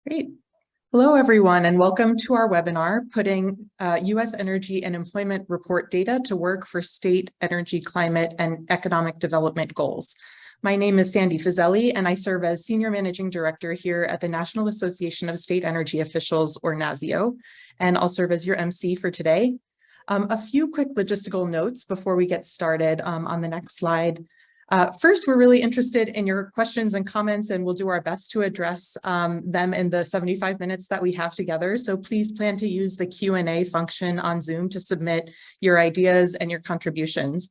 Great. Hello, everyone, and welcome to our webinar, Putting U.S. Energy and Employment Report Data to Work for State Energy, Climate, and Economic Development Goals. My name is Sandy Fazeli, and I serve as Senior Managing Director here at the National Association of State Energy Officials, or NASEO, and I'll serve as your MC for today. A few quick logistical notes before we get started on the next slide. First, we're really interested in your questions and comments, and we'll do our best to address them in the 75 minutes that we have together. So please plan to use the Q&A function on Zoom to submit your ideas and your contributions.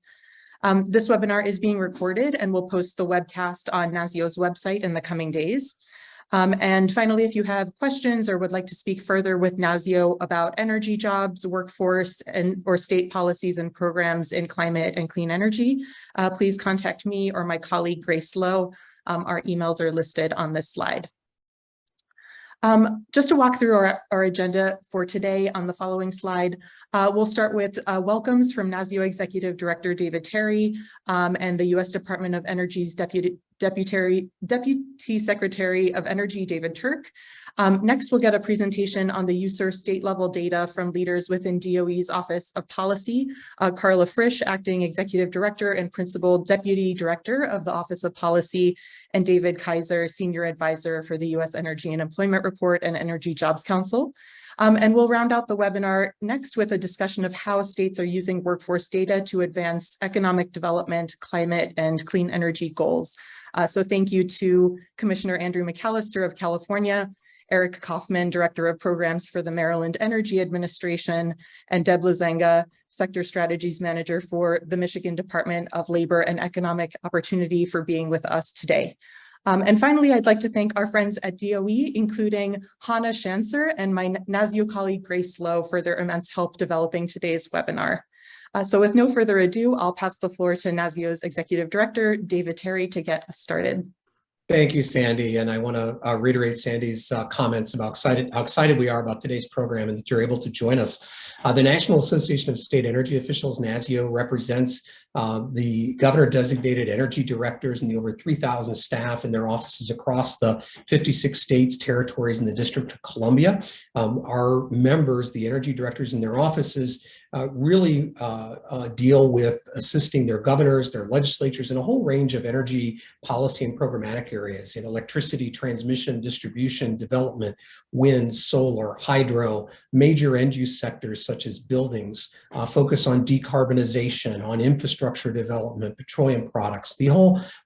This webinar is being recorded, and we'll post the webcast on NASEO's website in the coming days. And finally, if you have questions or would like to speak further with NASEO about energy jobs, workforce, or state policies and programs in climate and clean energy, please contact me or my colleague, Grace Lowe. Our emails are listed on this slide. Just to walk through our agenda for today on the following slide, we'll start with welcomes from NASEO Executive Director David Terry and the U.S. Department of Energy's Deputy Secretary of Energy, David Turk. Next, we'll get a presentation on the USER state-level data from leaders within DOE's Office of Policy. Carla Frisch, Acting Executive Director and Principal Deputy Director of the Office of Policy, and David Kaiser, Senior Advisor for the U.S. Energy and Employment Report and Energy Jobs Council. And we'll round out the webinar next with a discussion of how states are using workforce data to advance economic development, climate, and clean energy goals. So thank you to Commissioner Andrew Mcallister of California, Eric Kaufman, Director of Programs for the Maryland Energy Administration, and Deb Lazenga, Sector Strategies Manager for the Michigan Department of Labor and Economic Opportunity, for being with us today. And finally, I'd like to thank our friends at DOE, including Hannah Shanser and my NASEO colleague, Grace Lowe, for their immense help developing today's webinar. So with no further ado, I'll pass the floor to NASEO's Executive Director, David Terry, to get us started. Thank you, Sandy. And I want to reiterate Sandy's comments about how excited we are about today's program and that you're able to join us. The National Association of State Energy Officials, NASEO, represents the governor-designated energy directors and the over 3,000 staff in their offices across the 56 states, territories, and the District of Columbia. Our members, the energy directors in their offices, really deal with assisting their governors, their legislatures, and a whole range of energy policy and programmatic areas in electricity, transmission, distribution, development, wind, solar, hydro, major end-use sectors such as buildings, focus on decarbonization, on infrastructure development, petroleum products,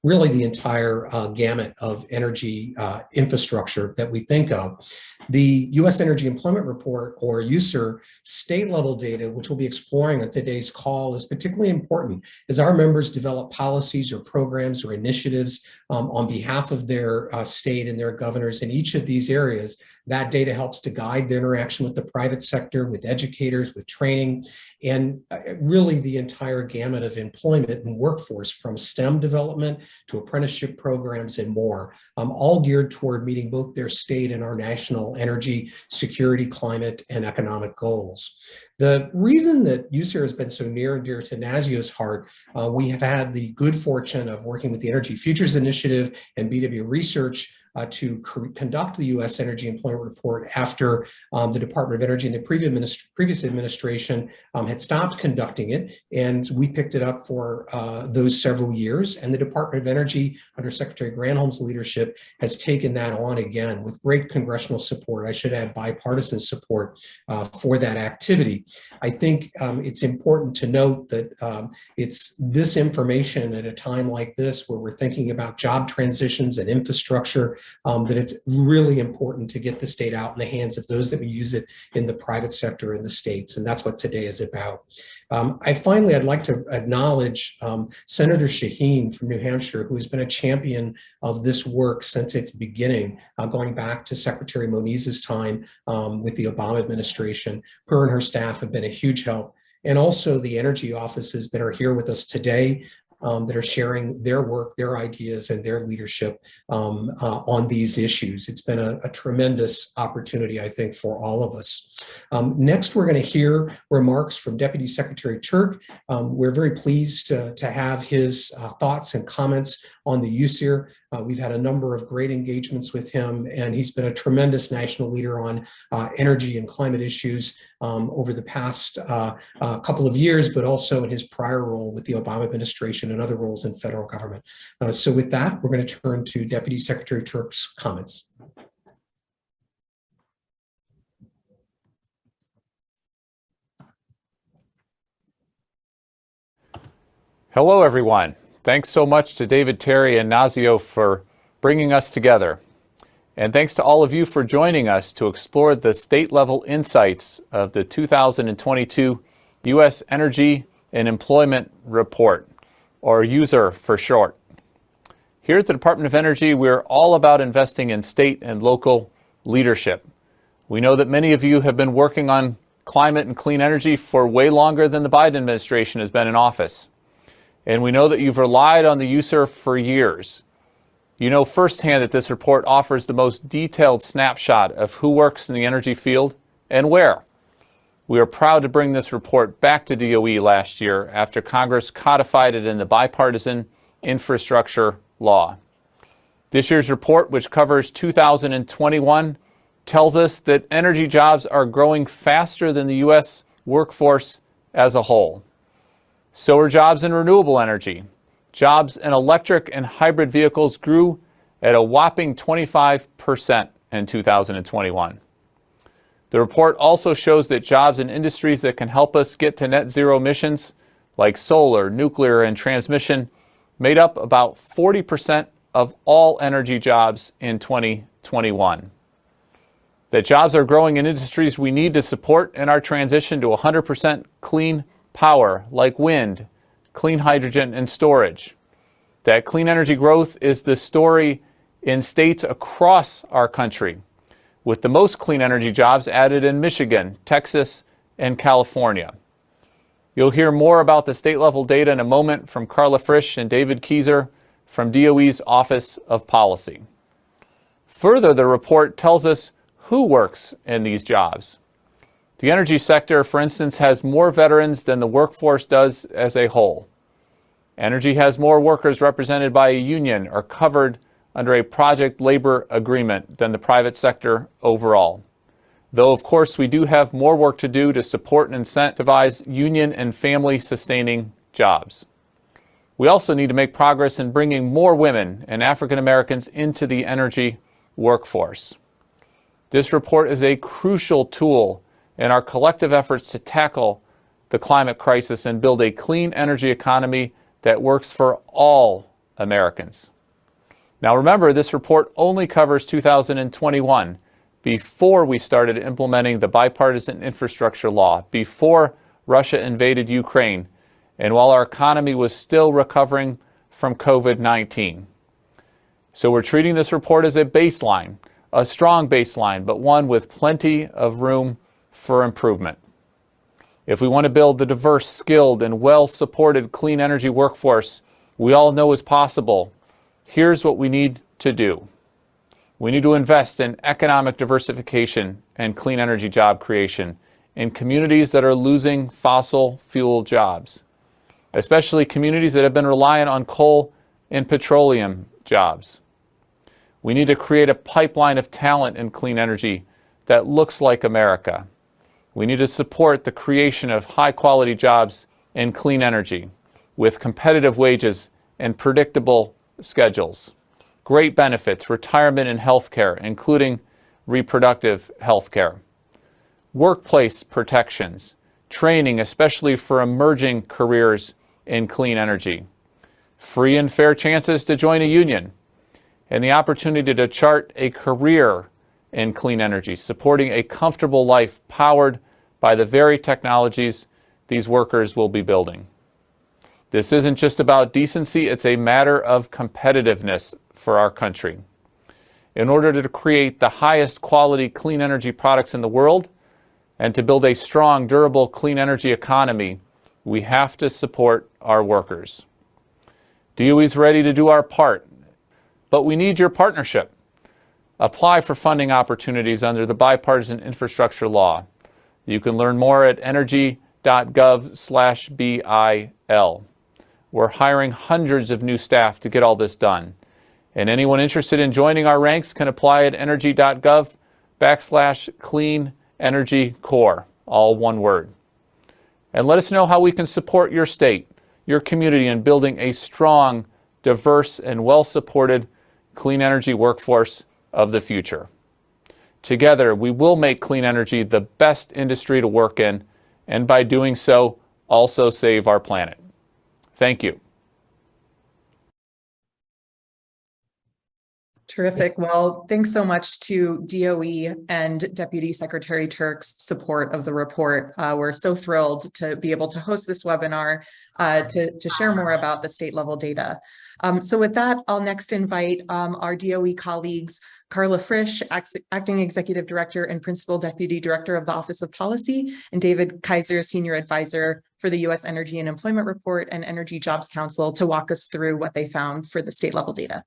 really the entire gamut of energy infrastructure that we think of. The U.S. Energy Employment Report, or USER, state-level data, which we'll be exploring on today's call, is particularly important as our members develop policies or programs or initiatives on behalf of their state and their governors in each of these areas. That data helps to guide their interaction with the private sector, with educators, with training, and really the entire gamut of employment and workforce, from STEM development to apprenticeship programs and more, all geared toward meeting both their state and our national energy, security, climate, and economic goals. The reason that USER has been so near and dear to NASEO's heart, we have had the good fortune of working with the Energy Futures Initiative and BW Research to conduct the U.S. Energy Employment Report after the Department of Energy and the previous administration had stopped conducting it, and we picked it up for those several years. And the Department of Energy, under Secretary Granholm's leadership, has taken that on again with great congressional support. I should add bipartisan support for that activity. I think it's important to note that it's this information at a time like this, where we're thinking about job transitions and infrastructure, that it's really important to get this data out in the hands of those that will use it in the private sector in the states. And that's what today is about. I'd like to acknowledge Senator Shaheen from New Hampshire, who has been a champion of this work since its beginning, going back to Secretary Moniz's time with the Obama administration. Her and her staff have been a huge help. And also the energy offices that are here with us today. that are sharing their work, their ideas, and their leadership on these issues. It's been a tremendous opportunity, I think, for all of us. Next, we're going to hear remarks from Deputy Secretary Turk. We're very pleased to have his thoughts and comments on the USER. We've had a number of great engagements with him, and he's been a tremendous national leader on energy and climate issues over the past couple of years, but also in his prior role with the Obama administration and other roles in federal government. So with that, we're going to turn to Deputy Secretary Turk's comments. Hello, everyone. Thanks so much to David, Terry, and NASEO for bringing us together. And thanks to all of you for joining us to explore the state-level insights of the 2022 U.S. Energy and Employment Report, or USER for short. Here at the Department of Energy, we're all about investing in state and local leadership. We know that many of you have been working on climate and clean energy for way longer than the Biden administration has been in office. And we know that you've relied on the USER for years. You know firsthand that this report offers the most detailed snapshot of who works in the energy field and where. We are proud to bring this report back to DOE last year after Congress codified it in the bipartisan infrastructure law. This year's report, which covers 2021, tells us that energy jobs are growing faster than the U.S. workforce as a whole. So are jobs in renewable energy. Jobs in electric and hybrid vehicles grew at a whopping 25% in 2021. The report also shows that jobs in industries that can help us get to net zero emissions, like solar, nuclear, and transmission, made up about 40% of all energy jobs in 2021. That jobs are growing in industries we need to support in our transition to 100% clean power, like wind, clean hydrogen, and storage. That clean energy growth is the story in states across our country, with the most clean energy jobs added in Michigan, Texas, and California. You'll hear more about the state-level data in a moment from Carla Frisch and David Keyser from DOE's Office of Policy. Further, the report tells us who works in these jobs. The energy sector, for instance, has more veterans than the workforce does as a whole. Energy has more workers represented by a union or covered under a project labor agreement than the private sector overall. Though, of course, we do have more work to do to support and incentivize union and family-sustaining jobs. We also need to make progress in bringing more women and African Americans into the energy workforce. This report is a crucial tool in our collective efforts to tackle the climate crisis and build a clean energy economy that works for all Americans. Now remember, this report only covers 2021, before we started implementing the bipartisan infrastructure law, before Russia invaded Ukraine, and while our economy was still recovering from COVID-19. So we're treating this report as a baseline, a strong baseline, but one with plenty of room for improvement. If we want to build the diverse, skilled, and well-supported clean energy workforce we all know is possible, here's what we need to do. We need to invest in economic diversification and clean energy job creation in communities that are losing fossil fuel jobs, especially communities that have been reliant on coal and petroleum jobs. We need to create a pipeline of talent in clean energy that looks like America. We need to support the creation of high-quality jobs in clean energy with competitive wages and predictable schedules, great benefits, retirement and health care, including reproductive health care, workplace protections, training, especially for emerging careers in clean energy, free and fair chances to join a union, and the opportunity to chart a career in clean energy, supporting a comfortable life powered by the very technologies these workers will be building. This isn't just about decency, it's a matter of competitiveness for our country. In order to create the highest quality clean energy products in the world and to build a strong, durable clean energy economy, we have to support our workers. DOE's ready to do our part, but we need your partnership. Apply for funding opportunities under the Bipartisan Infrastructure Law. You can learn more at energy.gov/BIL. We're hiring hundreds of new staff to get all this done. And anyone interested in joining our ranks can apply at energy.gov/Clean Energy Corps, all one word. And let us know how we can support your state, your community in building a strong, diverse, and well-supported clean energy workforce of the future. Together, we will make clean energy the best industry to work in, and by doing so, also save our planet. Thank you. Terrific. Well, thanks so much to DOE and Deputy Secretary Turk's support of the report. We're so thrilled to be able to host this webinar to share more about the state level data. So with that, I'll next invite our DOE colleagues, Carla Frisch, Acting Executive Director and Principal Deputy Director of the Office of Policy, and David Kaiser, Senior Advisor for the U.S. Energy and Employment Report and Energy Jobs Council, to walk us through what they found for the state level data.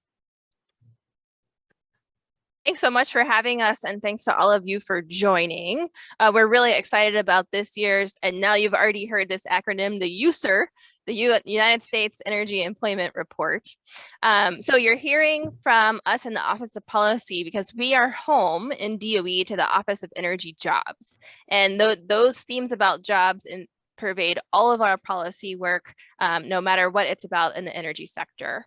Thanks so much for having us, and thanks to all of you for joining. We're really excited about this year's, and now you've already heard this acronym, the USER, the United States Energy Employment Report. So you're hearing from us in the Office of Policy because we are home in DOE to the Office of Energy Jobs. And those themes about jobs pervade all of our policy work, no matter what it's about in the energy sector.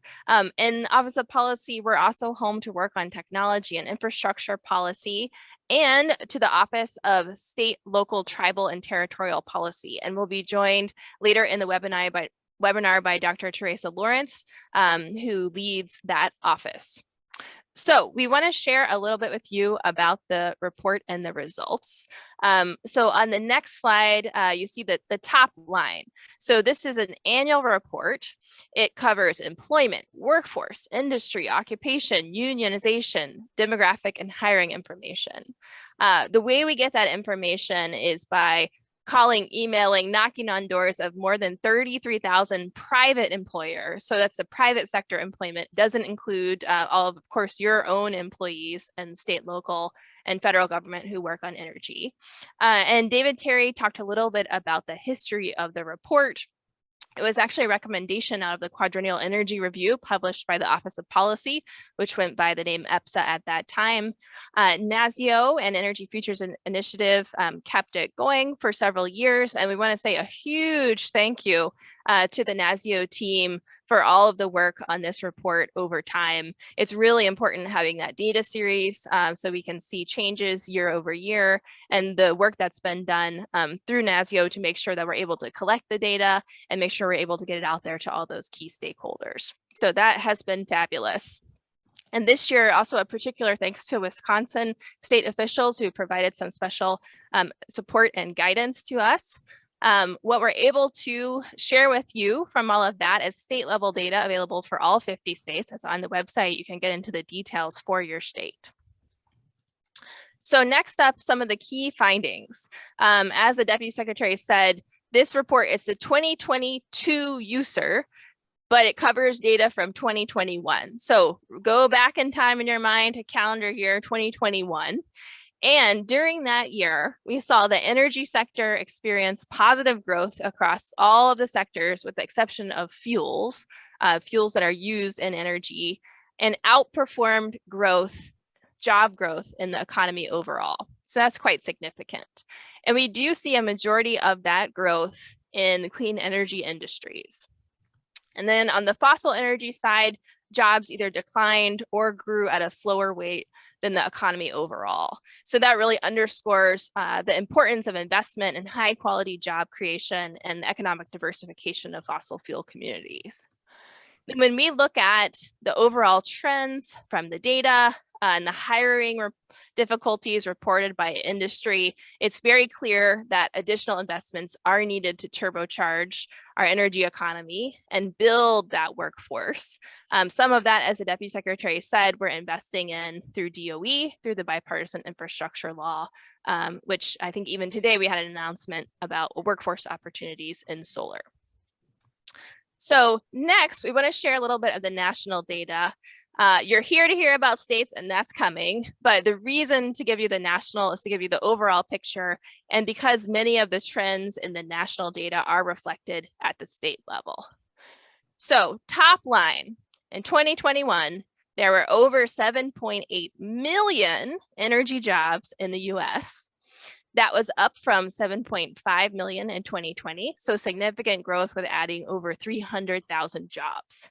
In the Office of Policy, we're also home to work on technology and infrastructure policy, and to the Office of State, Local, Tribal, and Territorial Policy. And we'll be joined later in the webinar by Dr. Theresa Lawrence, who leads that office. So we want to share a little bit with you about the report and the results. So on the next slide, you see the top line. So this is an annual report. It covers employment, workforce, industry, occupation, unionization, demographic, and hiring information. The way we get that information is by calling, emailing, knocking on doors of more than 33,000 private employers. So that's the private sector employment, doesn't include all of course, your own employees and state, local, and federal government who work on energy. And David Terry talked a little bit about the history of the report. It was actually a recommendation out of the Quadrennial Energy Review published by the Office of Policy, which went by the name EPSA at that time. NASEO and Energy Futures Initiative kept it going for several years. And we want to say a huge thank you to the NASEO team for all of the work on this report over time. It's really important having that data series so we can see changes year over year, and the work that's been done through NASEO to make sure that we're able to collect the data and make sure we're able to get it out there to all those key stakeholders. So that has been fabulous. And this year, also a particular thanks to Wisconsin state officials who provided some special support and guidance to us. What we're able to share with you from all of that is state level data available for all 50 states. It's on the website. You can get into the details for your state. So next up, some of the key findings. As the Deputy Secretary said, this report is the 2022 USER, but it covers data from 2021. So go back in time in your mind to calendar year 2021. And during that year, we saw the energy sector experience positive growth across all of the sectors, with the exception of fuels that are used in energy, and outperformed job growth in the economy overall. So that's quite significant. And we do see a majority of that growth in the clean energy industries. And then on the fossil energy side, jobs either declined or grew at a slower rate than the economy overall. So that really underscores the importance of investment in high quality job creation and economic diversification of fossil fuel communities. And when we look at the overall trends from the data and the hiring difficulties reported by industry, it's very clear that additional investments are needed to turbocharge our energy economy and build that workforce. Some of that, as the Deputy Secretary said, we're investing in through DOE, through the Bipartisan Infrastructure Law, which I think even today we had an announcement about workforce opportunities in solar. So next, we want to share a little bit of the national data. You're here to hear about states, and that's coming. But the reason to give you the national is to give you the overall picture. And because many of the trends in the national data are reflected at the state level. So top line, in 2021, there were over 7.8 million energy jobs in the US. That was up from 7.5 million in 2020. So significant growth with adding over 300,000 jobs.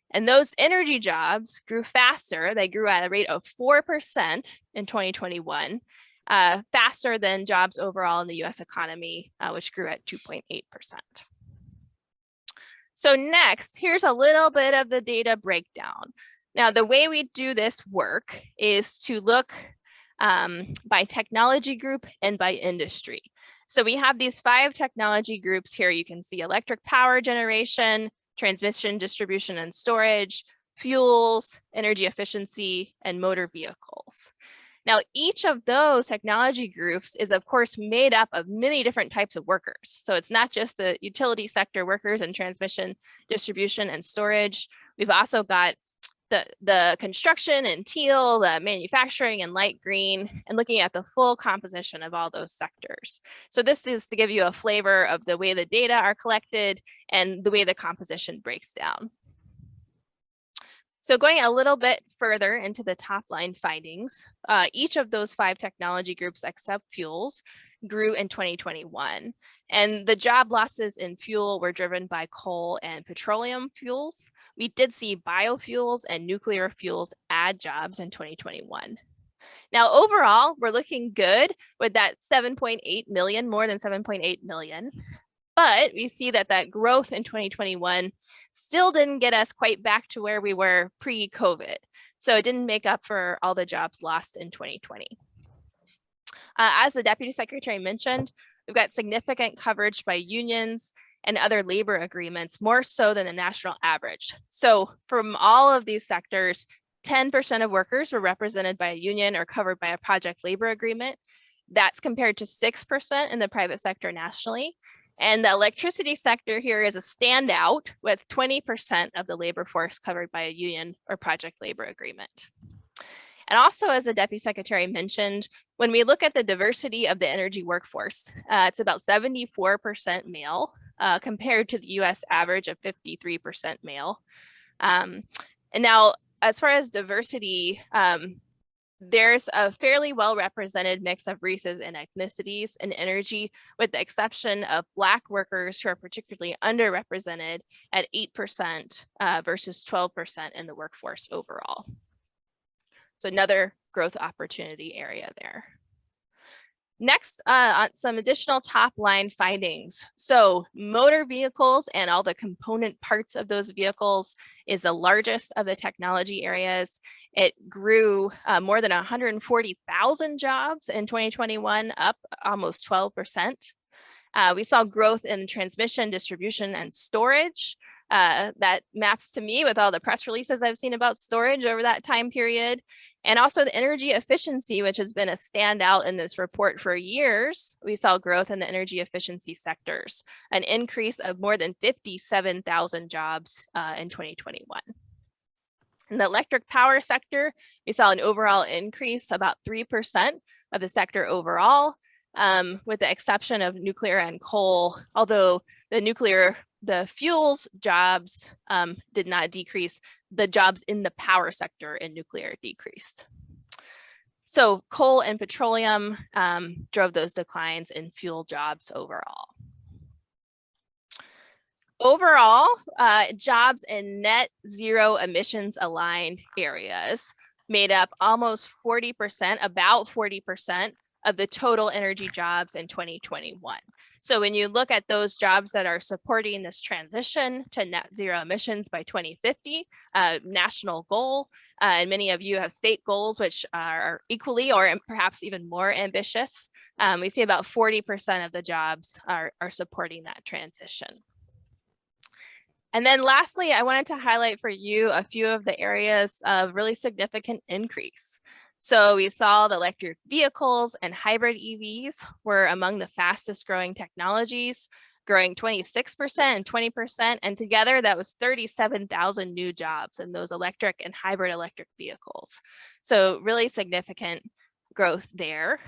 And those energy jobs grew faster. They grew at a rate of 4% in 2021, faster than jobs overall in the US economy, which grew at 2.8%. So next, here's a little bit of the data breakdown. Now, the way we do this work is to look by technology group and by industry. So we have these 5 technology groups here. You can see electric power generation, transmission, distribution, and storage, fuels, energy efficiency, and motor vehicles. Now, each of those technology groups is, of course, made up of many different types of workers. So it's not just the utility sector workers and transmission, distribution, and storage. We've also got the construction and teal, the manufacturing and light green, and looking at the full composition of all those sectors. So this is to give you a flavor of the way the data are collected and the way the composition breaks down. So going a little bit further into the top line findings, each of those 5 technology groups except fuels grew in 2021. And the job losses in fuel were driven by coal and petroleum fuels. We did see biofuels and nuclear fuels add jobs in 2021. Now, overall, we're looking good with that 7.8 million, more than 7.8 million. But we see that that growth in 2021 still didn't get us quite back to where we were pre-COVID. So it didn't make up for all the jobs lost in 2020. As the Deputy Secretary mentioned, we've got significant coverage by unions and other labor agreements, more so than the national average. So from all of these sectors, 10% of workers were represented by a union or covered by a project labor agreement. That's compared to 6% in the private sector nationally. And the electricity sector here is a standout with 20% of the labor force covered by a union or project labor agreement. And also, as the Deputy Secretary mentioned, when we look at the diversity of the energy workforce, it's about 74% male compared to the US average of 53% male. And now, as far as diversity, there's a fairly well-represented mix of races and ethnicities in energy, with the exception of Black workers who are particularly underrepresented at 8% versus 12% in the workforce overall. So another growth opportunity area there. Next, on some additional top line findings. So motor vehicles and all the component parts of those vehicles is the largest of the technology areas. It grew more than 140,000 jobs in 2021, up almost 12%. We saw growth in transmission, distribution, and storage. That maps to me with all the press releases I've seen about storage over that time period. And also the energy efficiency, which has been a standout in this report for years. We saw growth in the energy efficiency sectors, an increase of more than 57,000 jobs in 2021. In the electric power sector, we saw an overall increase, about 3% of the sector overall, with the exception of nuclear and coal, although the fuels jobs did not decrease. The jobs in the power sector in nuclear decreased. So coal and petroleum drove those declines in fuel jobs overall. Overall, jobs in net zero emissions aligned areas made up almost 40%, about 40% of the total energy jobs in 2021. So when you look at those jobs that are supporting this transition to net zero emissions by 2050, national goal, and many of you have state goals, which are equally or perhaps even more ambitious. We see about 40% of the jobs are supporting that transition. And then lastly, I wanted to highlight for you a few of the areas of really significant increase. So we saw the electric vehicles and hybrid EVs were among the fastest growing technologies, growing 26% and 20, and together that was 37,000 new jobs in those electric and hybrid electric vehicles. So really significant growth there.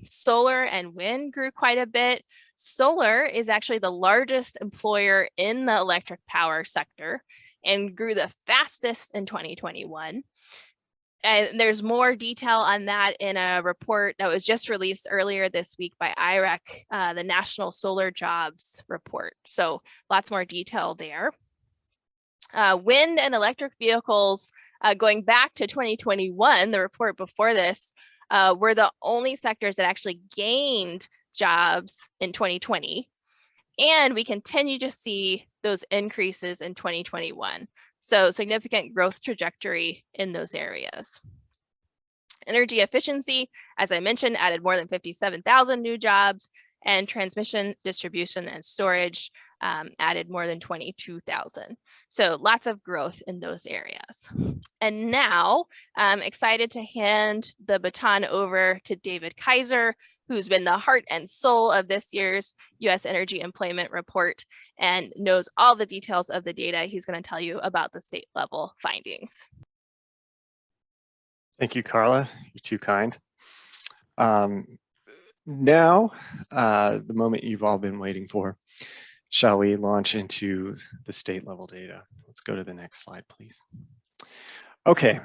Solar and wind grew quite a bit. Solar is actually the largest employer in the electric power sector and grew the fastest in 2021. And there's more detail on that in a report that was just released earlier this week by IREC, the National Solar Jobs Report. So lots more detail there. Wind and electric vehicles, going back to 2021, the report before this, were the only sectors that actually gained jobs in 2020. And we continue to see those increases in 2021. So significant growth trajectory in those areas. Energy efficiency, as I mentioned, added more than 57,000 new jobs, and transmission, distribution, and storage added more than 22,000. So lots of growth in those areas. And now I'm excited to hand the baton over to David Kaiser, who's been the heart and soul of this year's U.S. Energy Employment Report and knows all the details of the data. He's going to tell you about the state level findings. Thank you, Carla. You're too kind. Now, the moment you've all been waiting for, shall we launch into the state level data? Let's go to the next slide, please. Okay,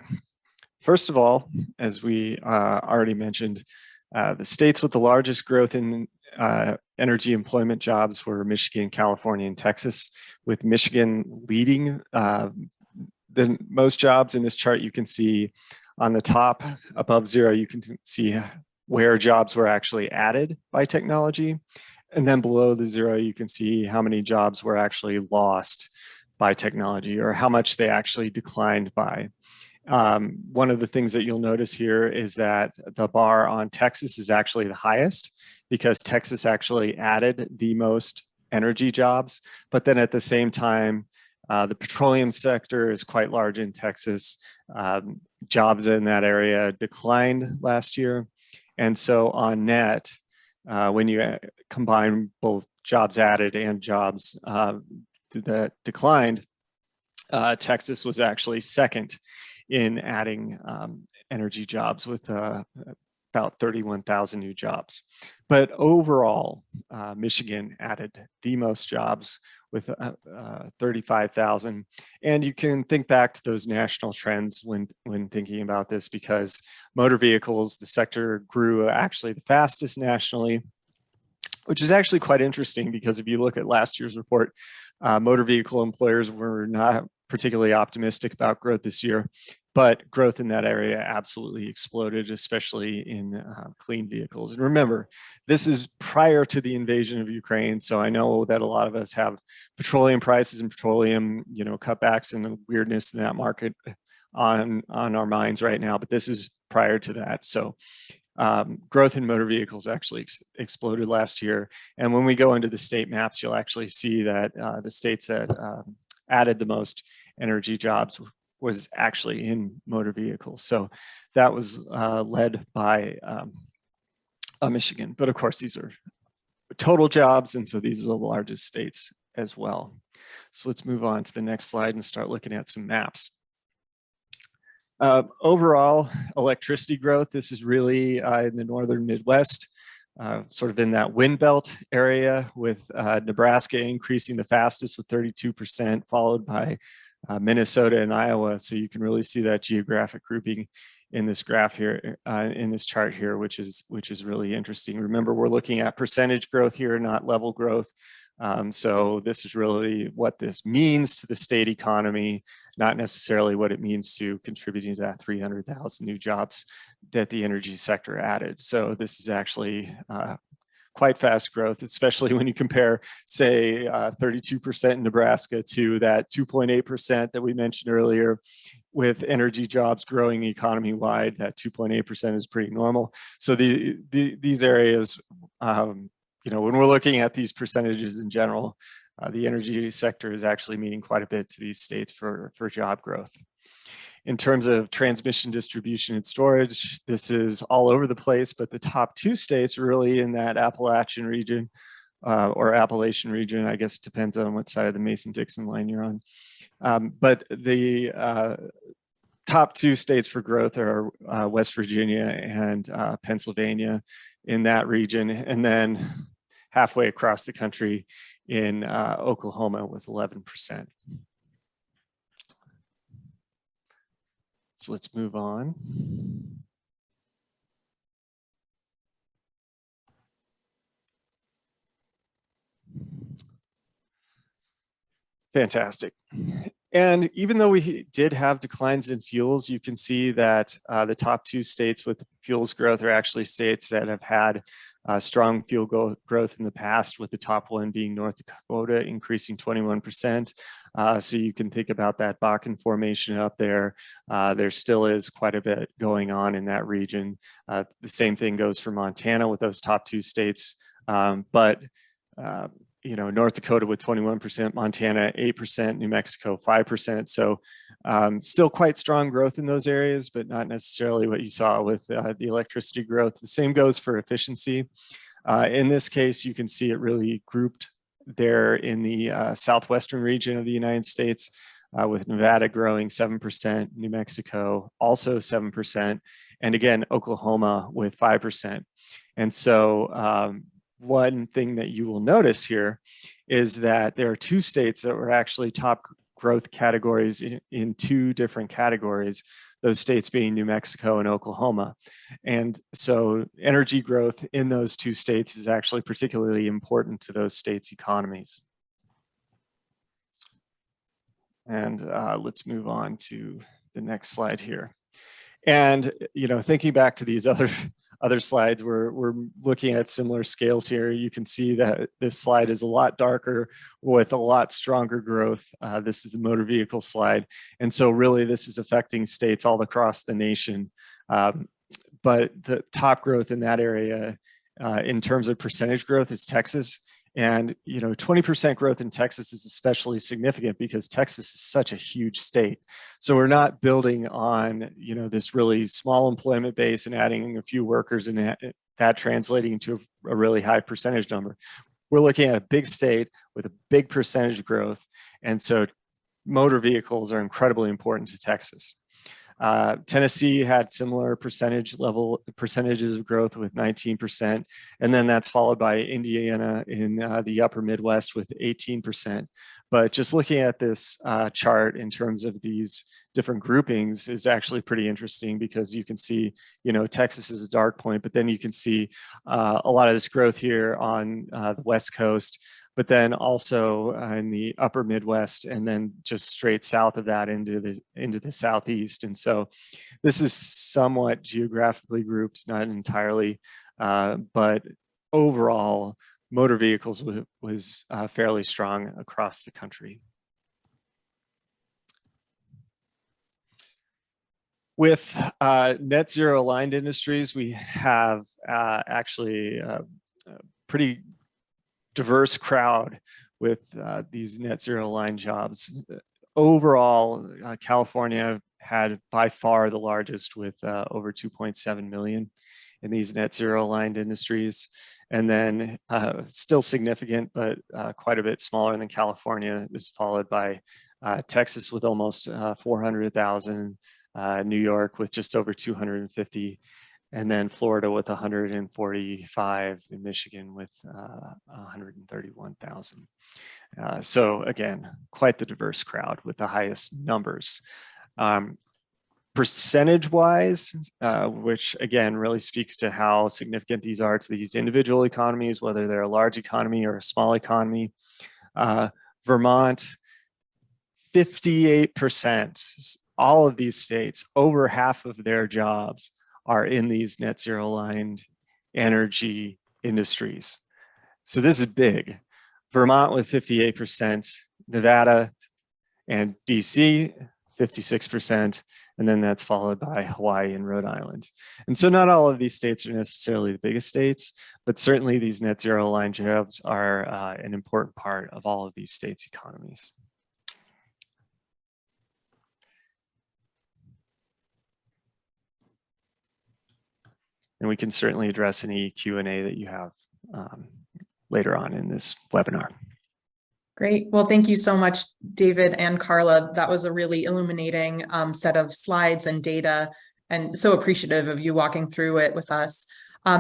first of all, as we already mentioned, the states with the largest growth in energy employment jobs were Michigan, California, and Texas, with Michigan leading the most jobs. In this chart, you can see on the top above zero, you can see where jobs were actually added by technology. And then below the zero, you can see how many jobs were actually lost by technology, or how much they actually declined by. One of the things that you'll notice here is that the bar on Texas is actually the highest, because Texas actually added the most energy jobs. But then at the same time, the petroleum sector is quite large in Texas. Jobs in that area declined last year. And so on net, when you combine both jobs added and jobs that declined, Texas was actually second in adding energy jobs with about 31,000 new jobs. But overall, Michigan added the most jobs with 35,000. And you can think back to those national trends when thinking about this, because motor vehicles, the sector grew actually the fastest nationally, which is actually quite interesting, because if you look at last year's report, motor vehicle employers were not particularly optimistic about growth this year, but growth in that area absolutely exploded, especially in clean vehicles. And remember, this is prior to the invasion of Ukraine. So I know that a lot of us have petroleum prices and petroleum, cutbacks and the weirdness in that market on our minds right now, but this is prior to that. So growth in motor vehicles actually exploded last year. And when we go into the state maps, you'll actually see that the states that added the most energy jobs was actually in motor vehicles. So that was led by Michigan. But of course, these are total jobs, and so these are the largest states as well. So let's move on to the next slide and start looking at some maps. Overall, electricity growth, this is really in the northern Midwest, sort of in that wind belt area, with Nebraska increasing the fastest with 32%, followed by Minnesota and Iowa. So you can really see that geographic grouping in this graph here, in this chart here, which is really interesting. Remember, we're looking at percentage growth here, not level growth. So this is really what this means to the state economy, not necessarily what it means to contributing to that 300,000 new jobs that the energy sector added. So this is actually quite fast growth, especially when you compare, say, 32% in Nebraska to that 2.8% that we mentioned earlier. With energy jobs growing economy-wide, that 2.8% is pretty normal. So these areas, when we're looking at these percentages in general, the energy sector is actually meaning quite a bit to these states for job growth. In terms of transmission, distribution, and storage, this is all over the place, but the top two states are really in that Appalachian region, or Appalachian region. I guess it depends on what side of the Mason-Dixon line you're on. But the top 2 states for growth are West Virginia and Pennsylvania in that region, and then halfway across the country in Oklahoma with 11%. So let's move on. Fantastic. And even though we did have declines in fuels, you can see that the top 2 states with fuels growth are actually states that have had strong fuel growth in the past, with the top one being North Dakota, increasing 21%. So you can think about that Bakken formation up there. There still is quite a bit going on in that region. The same thing goes for Montana with those top 2 states. You know, North Dakota with 21%, Montana 8%, New Mexico 5%. So still quite strong growth in those areas, but not necessarily what you saw with the electricity growth. The same goes for efficiency. In this case, you can see it really grouped there in the southwestern region of the United States, with Nevada growing 7%, New Mexico also 7%, and again, Oklahoma with 5%. And so one thing that you will notice here is that there are 2 states that were actually top growth categories in 2 different categories, those states being New Mexico and Oklahoma. And so energy growth in those 2 states is actually particularly important to those states' economies. And let's move on to the next slide here. And, you know, thinking back to these other slides, we're looking at similar scales here. You can see that this slide is a lot darker with a lot stronger growth. This is the motor vehicle slide. And so really this is affecting states all across the nation. But the top growth in that area in terms of percentage growth is Texas. And, you know, 20% growth in Texas is especially significant because Texas is such a huge state. So we're not building on, you know, this really small employment base and adding a few workers and that translating to a really high percentage number. We're looking at a big state with a big percentage growth. And so motor vehicles are incredibly important to Texas. Tennessee had similar percentages of growth with 19%, and then that's followed by Indiana in the upper Midwest with 18%. But just looking at this chart in terms of these different groupings is actually pretty interesting, because you can see, you know, Texas is a dark point, but then you can see a lot of this growth here on the West Coast, but then also in the upper Midwest, and then just straight south of that into the Southeast. And so this is somewhat geographically grouped, not entirely, but overall motor vehicles was fairly strong across the country. With net zero aligned industries, we have actually a pretty diverse crowd with these net zero aligned jobs. Overall, California had by far the largest with over 2.7 million in these net zero aligned industries. And then still significant, but quite a bit smaller than California. This is followed by Texas with almost 400,000, New York with just over 250, and then Florida with 145, and Michigan with 131,000. So again, quite the diverse crowd with the highest numbers. Percentage-wise, which again really speaks to how significant these are to these individual economies, whether they're a large economy or a small economy. Vermont, 58%, all of these states, over half of their jobs are in these net zero aligned energy industries. So this is big. Vermont with 58%, Nevada and DC, 56%, and then that's followed by Hawaii and Rhode Island. And so not all of these states are necessarily the biggest states, but certainly these net zero aligned jobs are an important part of all of these states' economies. And we can certainly address any Q&A that you have later on in this webinar. Great. Well, thank you so much, David and Carla. That was a really illuminating set of slides and data, and so appreciative of you walking through it with us.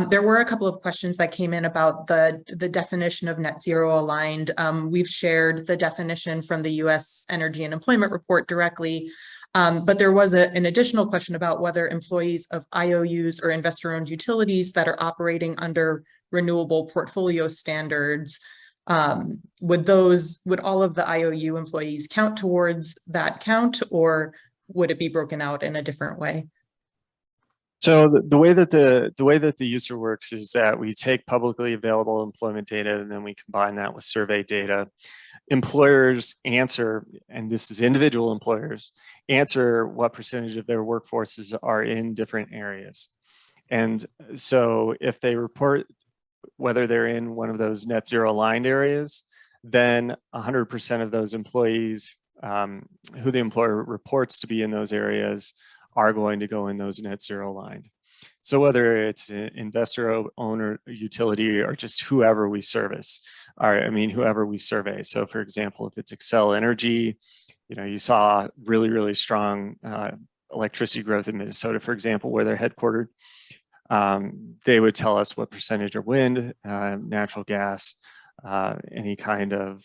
There were a couple of questions that came in about the definition of net zero aligned. We've shared the definition from the U.S. Energy and Employment Report directly, but there was an additional question about whether employees of IOUs or investor-owned utilities that are operating under renewable portfolio standards, would all of the IOU employees count towards that count, or would it be broken out in a different way? So the way that the user works is that we take publicly available employment data and then we combine that with survey data. Employers answer, and this is individual employers, answer what percentage of their workforces are in different areas. And so if they report whether they're in one of those net zero aligned areas, then 100% of those employees who the employer reports to be in those areas are going to go in those net zero aligned. So whether it's an investor, owner, utility, or just whoever we service, or whoever we survey. So for example, if it's Xcel Energy, you saw really, really strong electricity growth in Minnesota, for example, where they're headquartered. They would tell us what percentage are wind, natural gas, any kind of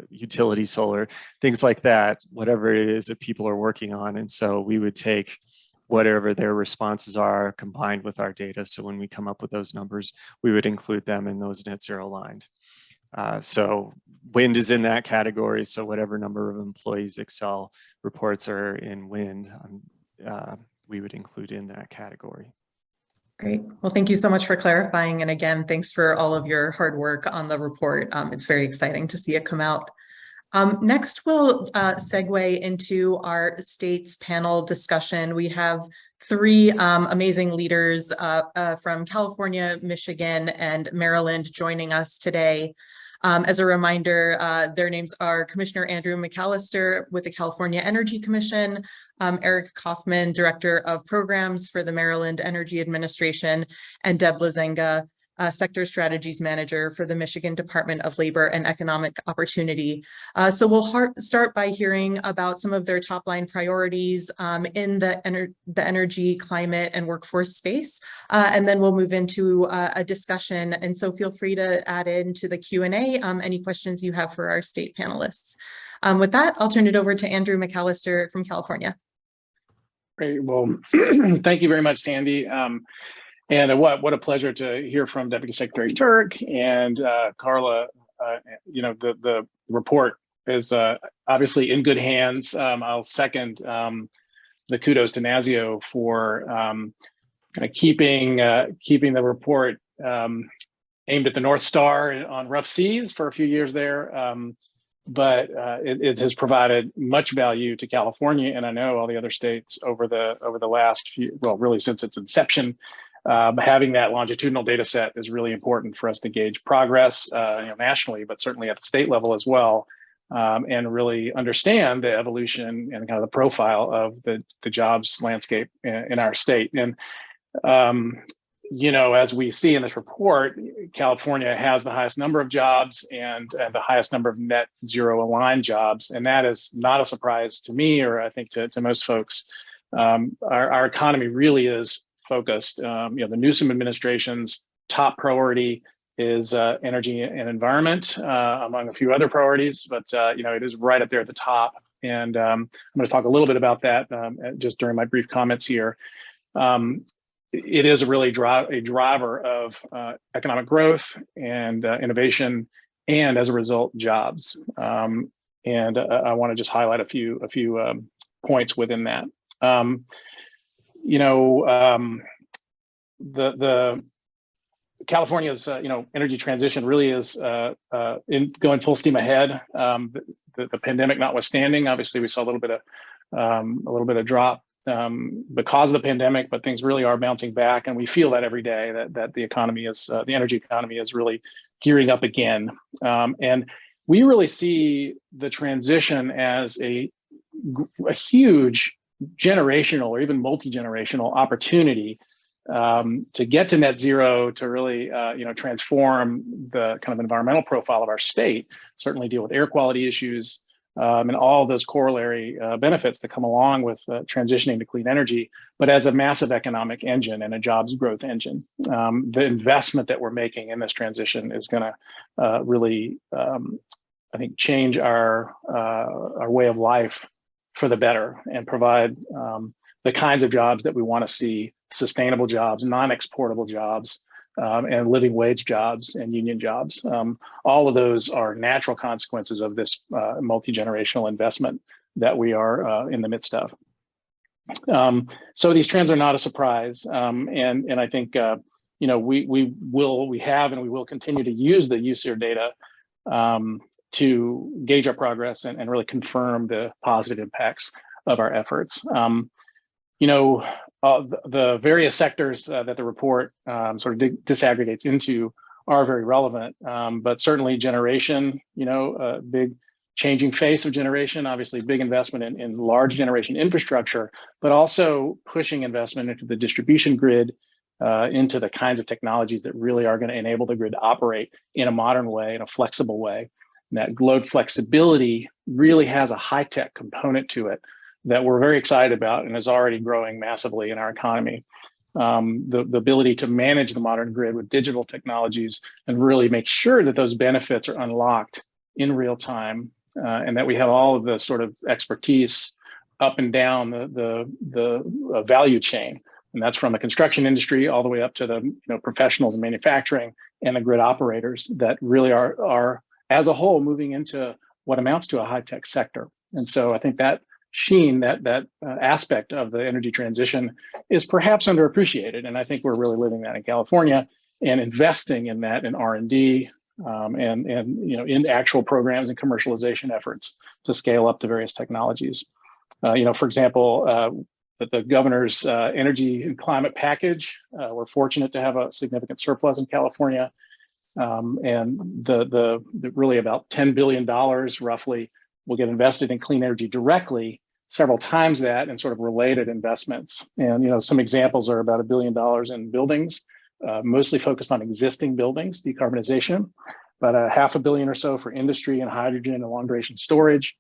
utility, solar, things like that, whatever it is that people are working on. And so we would take whatever their responses are combined with our data. So when we come up with those numbers, we would include them in those net zero aligned. So wind is in that category. So whatever number of employees Xcel reports are in wind, we would include in that category. Great. Well, thank you so much for clarifying. And again, thanks for all of your hard work on the report. It's very exciting to see it come out. Next, we'll segue into our states panel discussion. We have three amazing leaders from California, Michigan, and Maryland joining us today. As a reminder, their names are Commissioner Andrew Mcallister with the California Energy Commission, Eric Kaufman, Director of Programs for the Maryland Energy Administration, and Deb Lazenga, Sector Strategies Manager for the Michigan Department of Labor and Economic Opportunity. So we'll start by hearing about some of their top line priorities in the energy, climate, and workforce space. And then we'll move into a discussion. And so feel free to add into the Q&A any questions you have for our state panelists. With that, I'll turn it over to Andrew Mcallister from California. Great. Well, thank you very much, Sandy. And what a pleasure to hear from Deputy Secretary Turk and Carla. The report is obviously in good hands. I'll second the kudos to NASEO for kind of keeping the report aimed at the North Star on rough seas for a few years there. But it has provided much value to California, and I know all the other states over the last few, well, really since its inception. Having that longitudinal data set is really important for us to gauge progress nationally, but certainly at the state level as well, and really understand the evolution and kind of the profile of the jobs landscape in our state. And as we see in this report, California has the highest number of jobs and the highest number of net zero aligned jobs. And that is not a surprise to me, or I think to most folks. Our economy really is focused. The Newsom administration's top priority is energy and environment, among a few other priorities, but it is right up there at the top. And I'm going to talk a little bit about that just during my brief comments here. It is really a driver of economic growth and innovation, and as a result, jobs. And I want to just highlight a few points within that. The California's energy transition really is going full steam ahead. The pandemic notwithstanding, obviously we saw a little bit of drop because of the pandemic, but things really are bouncing back, and we feel that every day that the economy is the energy economy is really gearing up again. And we really see the transition as a huge generational or even multi-generational opportunity to get to net zero, to really transform the kind of environmental profile of our state, certainly deal with air quality issues, and all those corollary benefits that come along with transitioning to clean energy, but as a massive economic engine and a jobs growth engine. The investment that we're making in this transition is going to really, I think, change our way of life for the better and provide the kinds of jobs that we want to see: sustainable jobs, non-exportable jobs, and living wage jobs and union jobs. All of those are natural consequences of this multi-generational investment that we are in the midst of. So these trends are not a surprise, and I think we have and we will continue to use the USER data to gauge our progress and really confirm the positive impacts of our efforts. The various sectors that the report sort of disaggregates into are very relevant, but certainly generation, a big changing face of generation, obviously big investment in large generation infrastructure, but also pushing investment into the distribution grid, into the kinds of technologies that really are going to enable the grid to operate in a modern way, in a flexible way. And that load flexibility really has a high-tech component to it that we're very excited about and is already growing massively in our economy. The ability to manage the modern grid with digital technologies and really make sure that those benefits are unlocked in real time, and that we have all of the sort of expertise up and down the value chain. And that's from the construction industry all the way up to the professionals in manufacturing and the grid operators that really are as a whole moving into what amounts to a high-tech sector. And so I think that sheen, that aspect of the energy transition is perhaps underappreciated. And I think we're really living that in California and investing in that in R&D and in actual programs and commercialization efforts to scale up the various technologies. For example, the governor's energy and climate package, we're fortunate to have a significant surplus in California. And the really about $10 billion roughly will get invested in clean energy directly, several times that in sort of related investments. And some examples are about $1 billion in buildings, mostly focused on existing buildings, decarbonization, but $500 million or so for industry and hydrogen and long duration storage,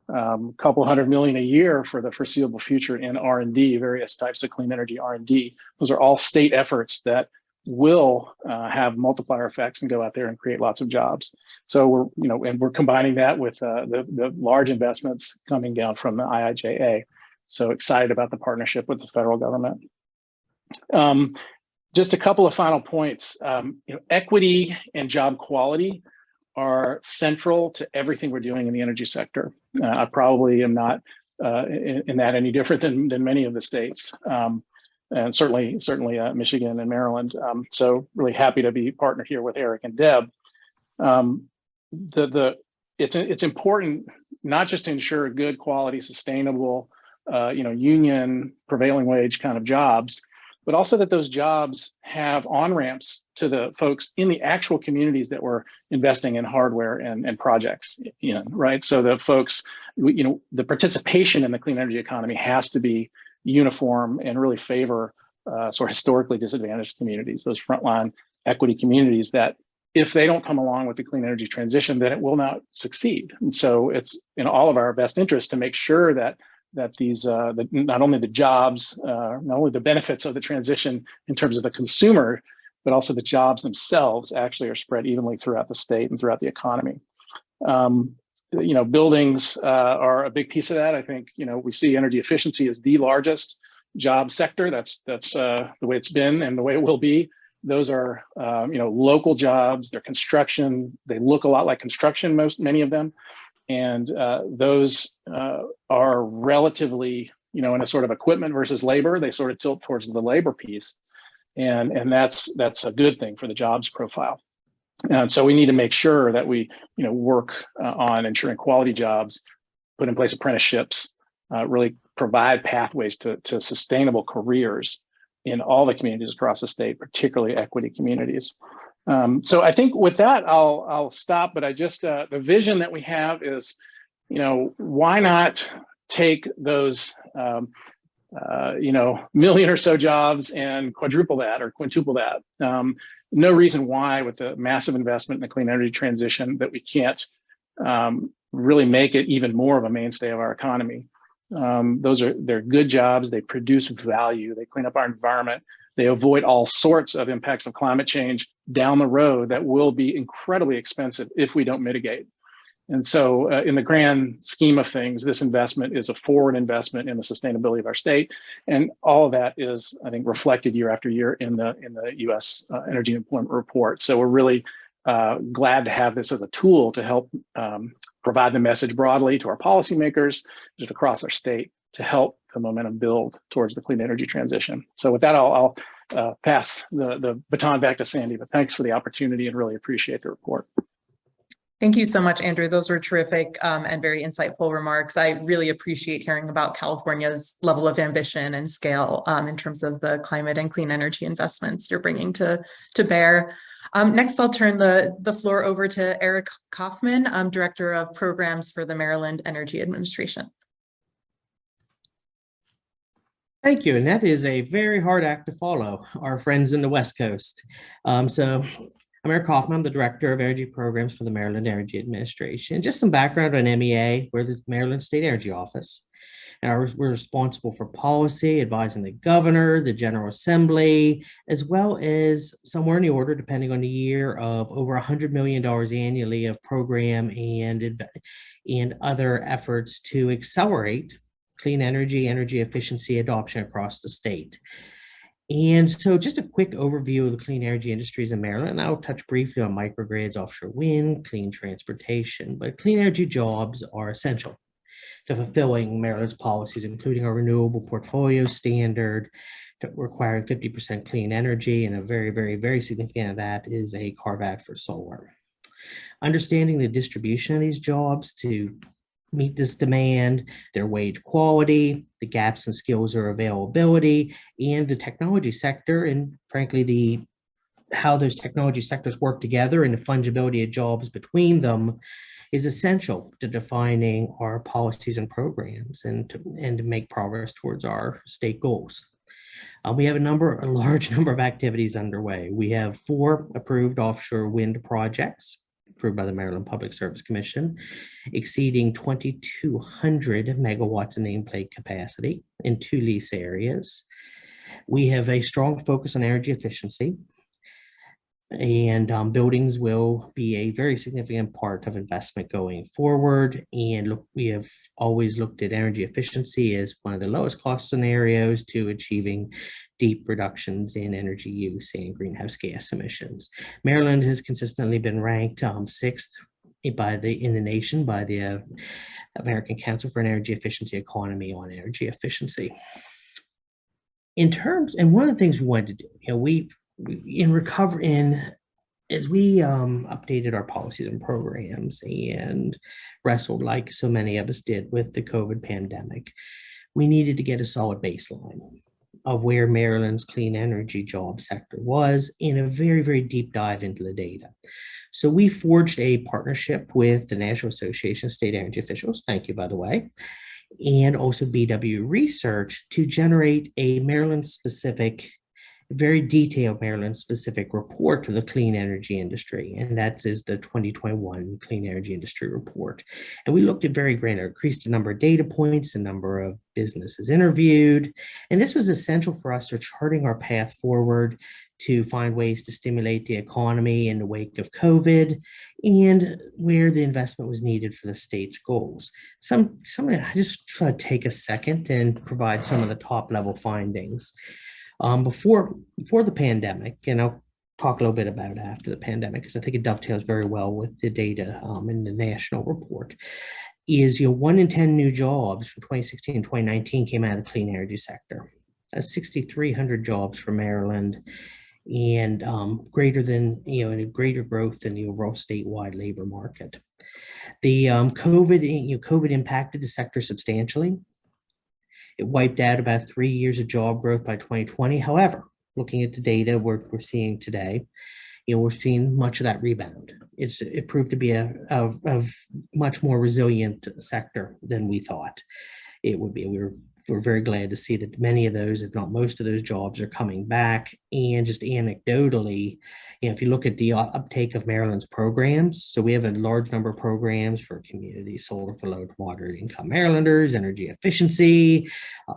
a couple $100 million a year for the foreseeable future in R&D, various types of clean energy R&D. Those are all state efforts that will have multiplier effects and go out there and create lots of jobs. So we're combining that with the large investments coming down from the IIJA. So excited about the partnership with the federal government. Just a couple of final points. Equity and job quality are central to everything we're doing in the energy sector. I probably am not in that any different than many of the states. And certainly Michigan and Maryland. So really happy to be partnered here with Eric and Deb. It's important not just to ensure good quality, sustainable, union prevailing wage kind of jobs, but also that those jobs have on-ramps to the folks in the actual communities that we're investing in hardware and projects in, right? So the folks, the participation in the clean energy economy has to be uniform and really favor sort of historically disadvantaged communities, those frontline equity communities that if they don't come along with the clean energy transition, then it will not succeed. And so it's in all of our best interest to make sure that these, not only the jobs, not only the benefits of the transition in terms of the consumer, but also the jobs themselves actually are spread evenly throughout the state and throughout the economy. Buildings are a big piece of that. I think, we see energy efficiency as the largest job sector. That's the way it's been and the way it will be. Those are, local jobs, they're construction. They look a lot like construction, many of them. And those are relatively, in a sort of equipment versus labor, they sort of tilt towards the labor piece. And that's a good thing for the jobs profile. And so we need to make sure that we, work on ensuring quality jobs, put in place apprenticeships, really provide pathways to sustainable careers in all the communities across the state, particularly equity communities. So I think with that, I'll stop. But I just the vision that we have is, why not take those million or so jobs and quadruple that or quintuple that. No reason why, with the massive investment in the clean energy transition, that we can't really make it even more of a mainstay of our economy. They're good jobs. They produce value. They clean up our environment. They avoid all sorts of impacts of climate change down the road that will be incredibly expensive if we don't mitigate. And so in the grand scheme of things, this investment is a forward investment in the sustainability of our state. And all of that is, I think, reflected year after year in the U.S. Energy and Employment Report. So we're really glad to have this as a tool to help provide the message broadly to our policymakers just across our state to help the momentum build towards the clean energy transition. So with that, I'll pass the baton back to Sandy, but thanks for the opportunity and really appreciate the report. Thank you so much, Andrew. Those were terrific and very insightful remarks. I really appreciate hearing about California's level of ambition and scale in terms of the climate and clean energy investments you're bringing to bear. Next, I'll turn the floor over to Eric Kaufman, Director of Programs for the Maryland Energy Administration. Thank you, and that is a very hard act to follow, our friends in the West Coast. I'm Eric Kaufman, I'm the Director of Energy Programs for the Maryland Energy Administration. Just some background on MEA, we're the Maryland State Energy Office. And we're responsible for policy, advising the governor, the General Assembly, as well as somewhere in the order, depending on the year, of over $100 million annually of program and other efforts to accelerate clean energy efficiency adoption across the state. And so just a quick overview of the clean energy industries in Maryland, and I'll touch briefly on microgrids, offshore wind, clean transportation, but clean energy jobs are essential to fulfilling Maryland's policies, including our renewable portfolio standard, requiring 50% clean energy, and a very, very, very significant of that is a carve-out for solar. Understanding the distribution of these jobs to meet this demand, their wage quality, the gaps in skills or availability, and the technology sector, and frankly, how those technology sectors work together and the fungibility of jobs between them is essential to defining our policies and programs and to make progress towards our state goals. We have a large number of activities underway. We have 4 approved offshore wind projects approved by the Maryland Public Service Commission, exceeding 2,200 megawatts of nameplate capacity in 2 lease areas. We have a strong focus on energy efficiency, and buildings will be a very significant part of investment going forward. And we have always looked at energy efficiency as one of the lowest cost scenarios to achieving deep reductions in energy use and greenhouse gas emissions. Maryland has consistently been ranked 6th in the nation by the American Council for Energy Efficiency Economy on energy efficiency. And one of the things we wanted to do, as we updated our policies and programs and wrestled, like so many of us did, with the COVID pandemic, we needed to get a solid baseline of where Maryland's clean energy job sector was in a very, very deep dive into the data. So we forged a partnership with the National Association of State Energy Officials, thank you, by the way, and also BW Research to generate a Maryland-specific, very detailed Maryland-specific report to the clean energy industry, and that is the 2021 Clean Energy Industry Report. And we looked at very granular, increased the number of data points, the number of businesses interviewed, and this was essential for us for charting our path forward to find ways to stimulate the economy in the wake of COVID and where the investment was needed for the state's goals. I just try to take a second and provide some of the top level findings. Before the pandemic, and I'll talk a little bit about after the pandemic, because I think it dovetails very well with the data in the national report, is 1 in 10 new jobs from 2016 and 2019 came out of the clean energy sector. That's 6,300 jobs for Maryland, and greater growth than the overall statewide labor market. The COVID impacted the sector substantially. It wiped out about 3 years of job growth by 2020. However, looking at the data we're seeing today, we're seeing much of that rebound. It proved to be a much more resilient sector than we thought it would be. We were we're very glad to see that many of those, if not most of those jobs are coming back. And just anecdotally, if you look at the uptake of Maryland's programs, so we have a large number of programs for community solar for low to moderate income Marylanders, energy efficiency,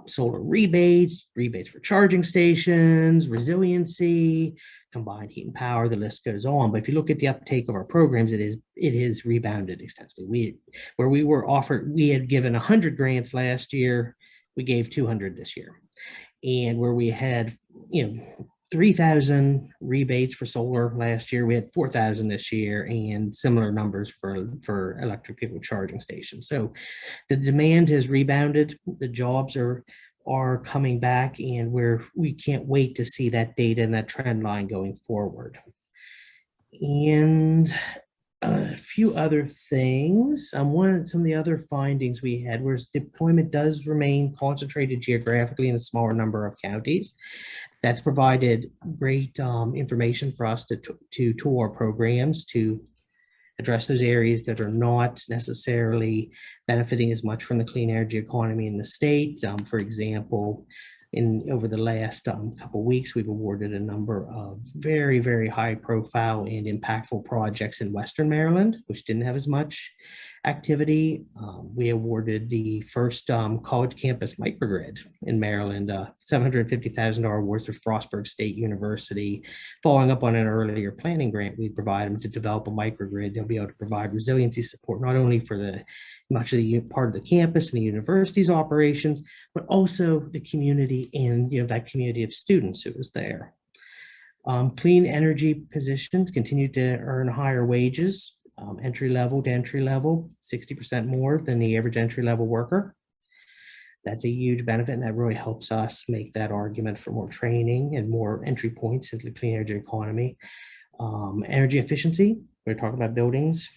solar rebates for charging stations, resiliency, combined heat and power, the list goes on. But if you look at the uptake of our programs, it is rebounded extensively. We had given 100 grants last year, we gave 200 this year. And where we had, 3,000 rebates for solar last year, we had 4,000 this year, and similar numbers for electric vehicle charging stations. So the demand has rebounded, the jobs are coming back, and we can't wait to see that data and that trend line going forward. And a few other things. Some of the other findings we had was deployment does remain concentrated geographically in a smaller number of counties. That's provided great information for us to tool our programs to address those areas that are not necessarily benefiting as much from the clean energy economy in the state. For example, over the last couple of weeks, we've awarded a number of very, very high profile and impactful projects in Western Maryland, which didn't have as much activity. We awarded the first college campus microgrid in Maryland, $750,000 awards to Frostburg State University, following up on an earlier planning grant we provide them to develop a microgrid. They'll be able to provide resiliency support, not only for much of the part of the campus and the university's operations, but also the community and that community of students who was there. Clean energy positions continue to earn higher wages, entry level to entry level, 60% more than the average entry level worker. That's a huge benefit, and that really helps us make that argument for more training and more entry points into the clean energy economy. Energy efficiency, we were talking about buildings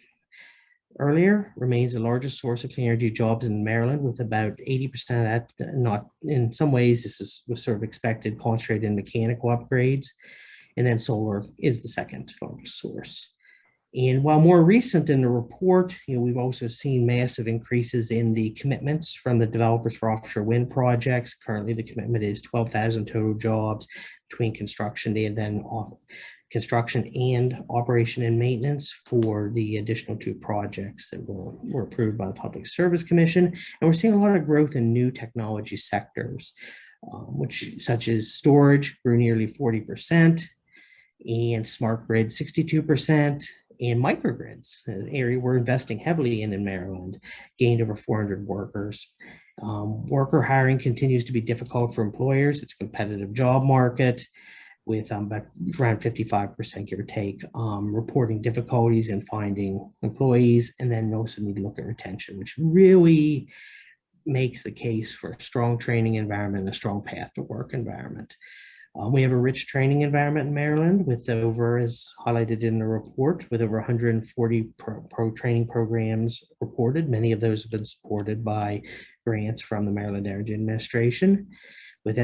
earlier, remains the largest source of clean energy jobs in Maryland, with about 80% of that, not in some ways, was sort of expected, concentrated in mechanical upgrades. And then solar is the second largest source. And while more recent in the report, we've also seen massive increases in the commitments from the developers for offshore wind projects. Currently, the commitment is 12,000 total jobs between construction and then construction and operation and maintenance for the additional 2 projects that were approved by the Public Service Commission. And we're seeing a lot of growth in new technology sectors, such as storage grew nearly 40%, and smart grid 62%, and microgrids, an area we're investing heavily in Maryland, gained over 400 workers. Worker hiring continues to be difficult for employers. It's a competitive job market, with about around 55%, give or take, reporting difficulties in finding employees. And then also need to look at retention, which really makes the case for a strong training environment and a strong path to work environment. We have a rich training environment in Maryland, with over, as highlighted in the report, with over 140 pro training programs reported. Many of those have been supported by grants from the Maryland Energy Administration, with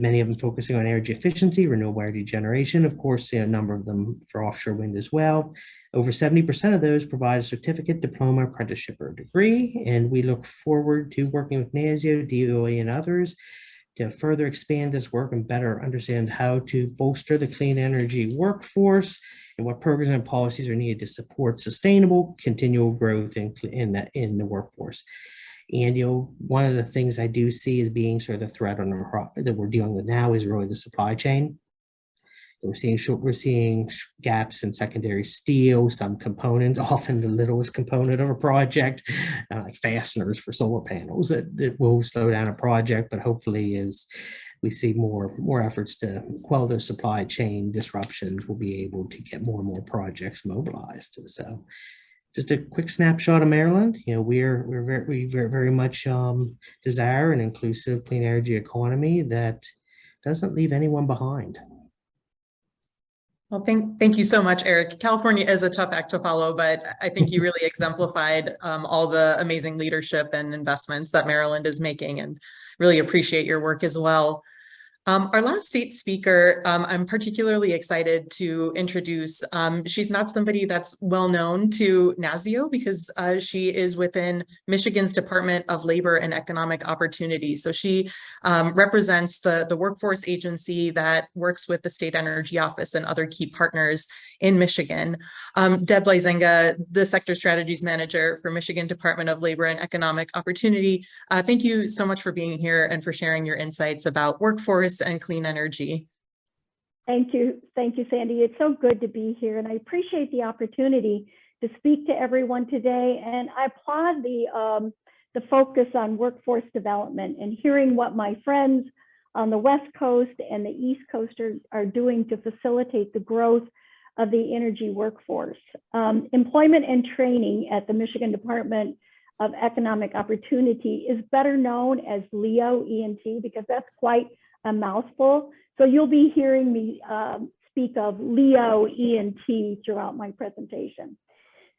many of them focusing on energy efficiency, renewable energy generation, of course, a number of them for offshore wind as well. Over 70% of those provide a certificate, diploma, apprenticeship, or degree, and we look forward to working with NASEO, DOE, and others to further expand this work and better understand how to bolster the clean energy workforce and what programs and policies are needed to support sustainable, continual growth in the workforce. And one of the things I do see as being sort of the threat that we're dealing with now is really the supply chain. We're seeing gaps in secondary steel, some components, often the littlest component of a project, like fasteners for solar panels, that will slow down a project. But hopefully, as we see more efforts to quell those supply chain disruptions, we'll be able to get more and more projects mobilized. So, just a quick snapshot of Maryland. We very much desire an inclusive clean energy economy that doesn't leave anyone behind. Well, thank you so much, Eric. California is a tough act to follow, but I think you really exemplified all the amazing leadership and investments that Maryland is making, and really appreciate your work as well. Our last state speaker, I'm particularly excited to introduce. She's not somebody that's well known to NASEO because she is within Michigan's Department of Labor and Economic Opportunity. So she represents the workforce agency that works with the State Energy Office and other key partners in Michigan. Deb Lysenga, the Sector Strategies Manager for Michigan Department of Labor and Economic Opportunity. Thank you so much for being here and for sharing your insights about workforce and clean energy. Thank you, Sandy. It's so good to be here, and I appreciate the opportunity to speak to everyone today. And I applaud the focus on workforce development and hearing what my friends on the West Coast and the East Coast are doing to facilitate the growth of the energy workforce. Employment and training at the Michigan Department of Economic Opportunity is better known as LEO ENT because that's quite a mouthful. So you'll be hearing me speak of LEO ENT throughout my presentation.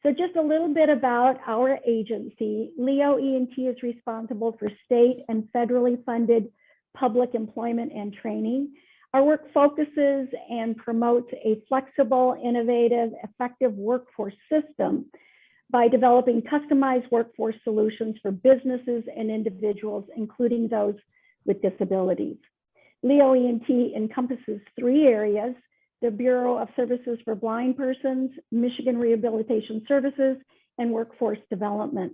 So just a little bit about our agency. LEO ENT is responsible for state and federally funded public employment and training. Our work focuses and promotes a flexible, innovative, effective workforce system by developing customized workforce solutions for businesses and individuals, including those with disabilities. LEO ENT encompasses 3 areas: the Bureau of Services for Blind Persons, Michigan Rehabilitation Services, and Workforce Development.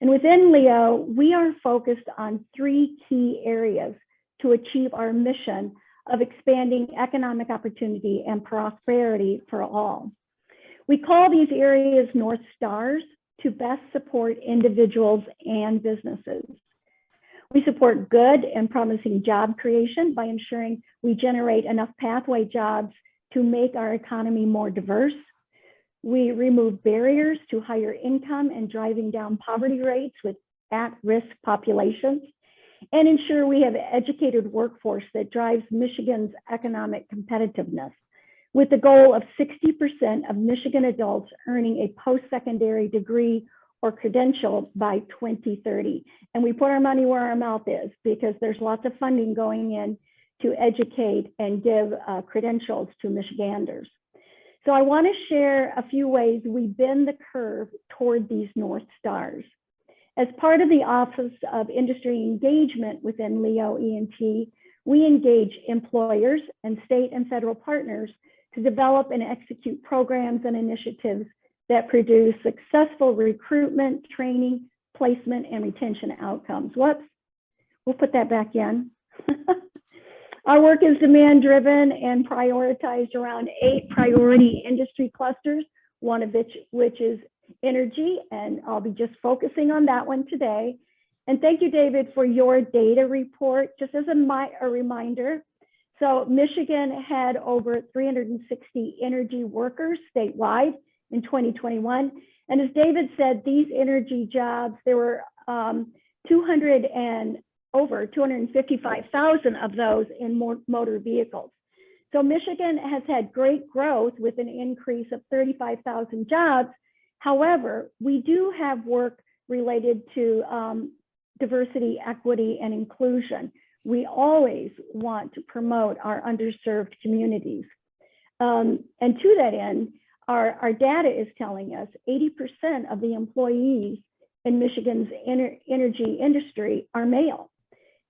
And within LEO, we are focused on 3 key areas to achieve our mission of expanding economic opportunity and prosperity for all. We call these areas North Stars to best support individuals and businesses. We support good and promising job creation by ensuring we generate enough pathway jobs to make our economy more diverse. We remove barriers to higher income and driving down poverty rates with at-risk populations, and ensure we have an educated workforce that drives Michigan's economic competitiveness, with the goal of 60% of Michigan adults earning a post-secondary degree or credential by 2030. And we put our money where our mouth is because there's lots of funding going in to educate and give credentials to Michiganders. So I want to share a few ways we bend the curve toward these North Stars. As part of the Office of Industry Engagement within LEO ENT, we engage employers and state and federal partners to develop and execute programs and initiatives that produce successful recruitment, training, placement, and retention outcomes. Whoops, we'll put that back in. Our work is demand-driven and prioritized around 8 priority industry clusters, one of which is energy, and I'll be just focusing on that one today. And thank you, David, for your data report. Just as a reminder, so Michigan had over 360 energy workers statewide in 2021. And as David said, these energy jobs, there were over 255,000 of those in motor vehicles. So Michigan has had great growth with an increase of 35,000 jobs. However, we do have work related to diversity, equity, and inclusion. We always want to promote our underserved communities. And to that end, our data is telling us 80% of the employees in Michigan's energy industry are male.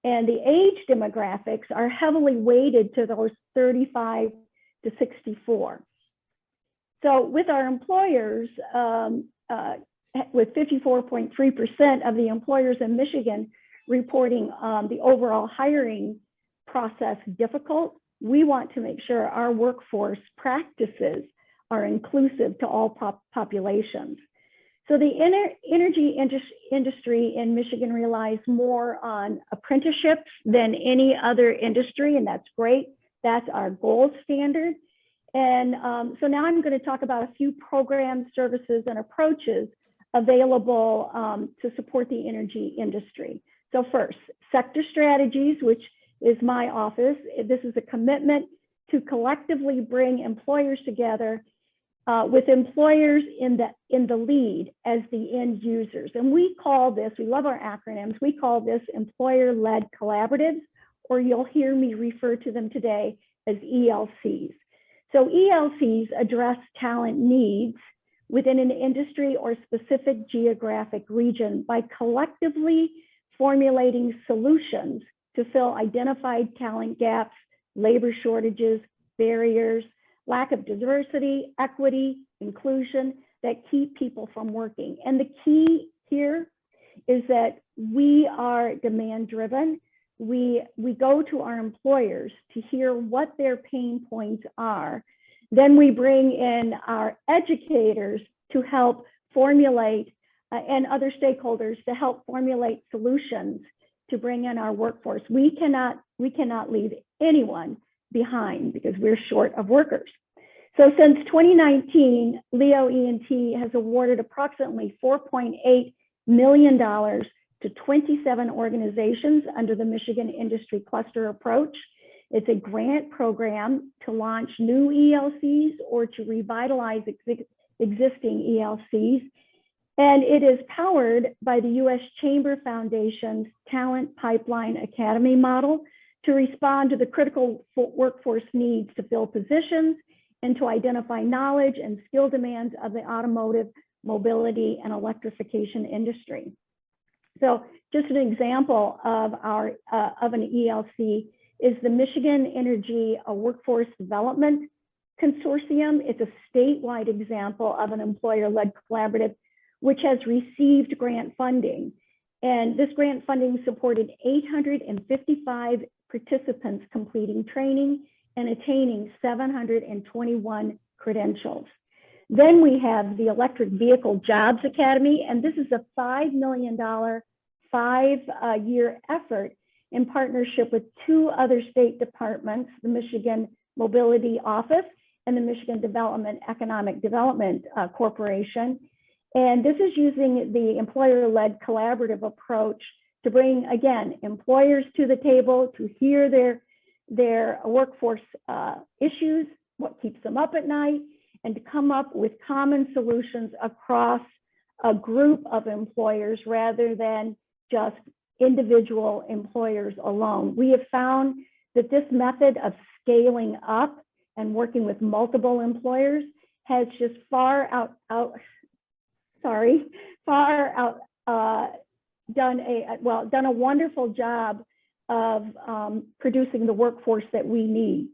And the age demographics are heavily weighted to those 35 to 64. So with our employers, with 54.3% of the employers in Michigan reporting the overall hiring process difficult, we want to make sure our workforce practices are inclusive to all populations. So the energy industry in Michigan relies more on apprenticeships than any other industry, and that's great. That's our gold standard. And so now I'm going to talk about a few programs, services, and approaches available to support the energy industry. So first, sector strategies, which is my office. This is a commitment to collectively bring employers together with employers in the lead as the end users. And we call this, we love our acronyms, we call this employer-led collaboratives or you'll hear me refer to them today as ELCs. So ELCs address talent needs within an industry or specific geographic region by collectively formulating solutions to fill identified talent gaps, labor shortages, barriers, lack of diversity, equity, inclusion that keep people from working. And the key here is that we are demand driven. We go to our employers to hear what their pain points are. Then we bring in our educators to help formulate and other stakeholders to help formulate solutions to bring in our workforce. We cannot leave anyone behind because we're short of workers. So since 2019, Leo E&T has awarded approximately $4.8 million to 27 organizations under the Michigan Industry Cluster approach. It's a grant program to launch new ELCs or to revitalize existing ELCs. And it is powered by the U.S. Chamber Foundation's Talent Pipeline Academy model to respond to the critical workforce needs to fill positions and to identify knowledge and skill demands of the automotive, mobility, and electrification industry. So just an example of an ELC is the Michigan Energy Workforce Development Consortium. It's a statewide example of an employer-led collaborative which has received grant funding. And this grant funding supported 855 participants completing training and attaining 721 credentials. Then we have the Electric Vehicle Jobs Academy, and this is a $5 million, 5-year effort in partnership with 2 other state departments, the Michigan Mobility Office and the Michigan Economic Development Corporation. And this is using the employer-led collaborative approach to bring, again, employers to the table to hear their workforce issues, what keeps them up at night, and to come up with common solutions across a group of employers rather than just individual employers alone. We have found that this method of scaling up and working with multiple employers has just done a wonderful job of producing the workforce that we need.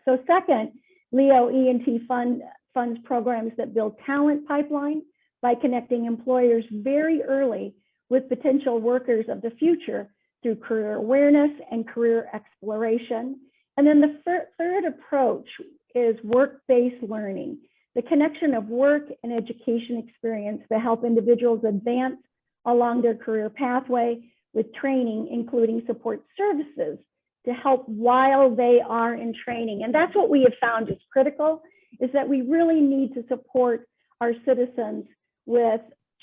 So second, Leo E&T funds programs that build talent pipeline by connecting employers very early with potential workers of the future through career awareness and career exploration. And then the third approach is work-based learning, the connection of work and education experience to help individuals advance along their career pathway with training, including support services to help while they are in training. And that's what we have found is critical, is that we really need to support our citizens with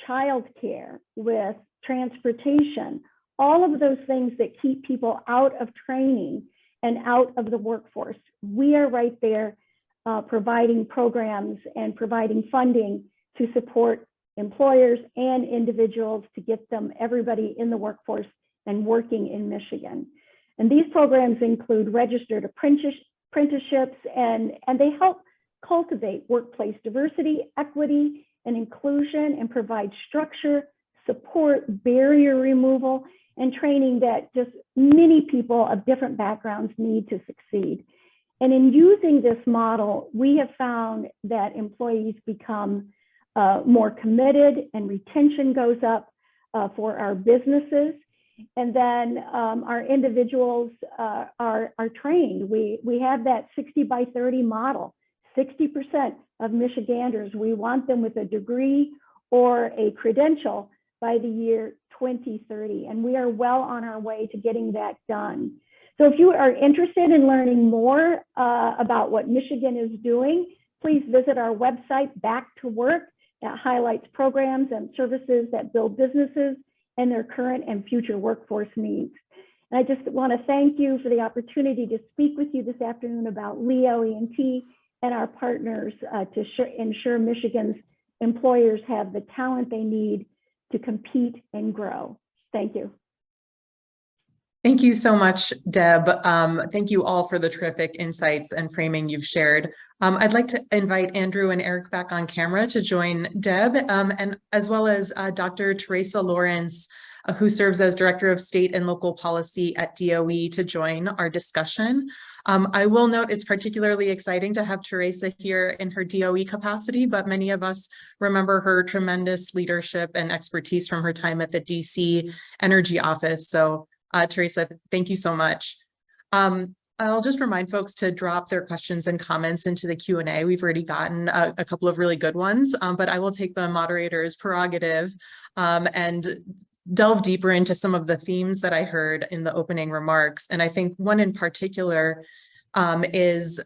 childcare, with transportation, all of those things that keep people out of training and out of the workforce. We are right there providing programs and providing funding to support employers and individuals to get everybody in the workforce and working in Michigan. And these programs include registered apprenticeships, and they help cultivate workplace diversity, equity, and inclusion, and provide structure, support, barrier removal, and training that just many people of different backgrounds need to succeed. And in using this model, we have found that employees become more committed and retention goes up for our businesses. And then our individuals are trained. We have that 60 by 30 model. 60% of Michiganders, we want them with a degree or a credential by the year 2030. And we are well on our way to getting that done. So if you are interested in learning more about what Michigan is doing, please visit our website, Back to Work, that highlights programs and services that build businesses and their current and future workforce needs. And I just want to thank you for the opportunity to speak with you this afternoon about Leo E&T and our partners to ensure Michigan's employers have the talent they need to compete and grow. Thank you. Thank you so much, Deb. Thank you all for the terrific insights and framing you've shared. I'd like to invite Andrew and Eric back on camera to join Deb, and as well as Dr. Theresa Lawrence, who serves as Director of State and Local Policy at DOE, to join our discussion. I will note it's particularly exciting to have Theresa here in her DOE capacity, but many of us remember her tremendous leadership and expertise from her time at the DC Energy Office. So Theresa, thank you so much. I'll just remind folks to drop their questions and comments into the Q&A. We've already gotten a couple of really good ones, but I will take the moderator's prerogative and delve deeper into some of the themes that I heard in the opening remarks. And I think one in particular is,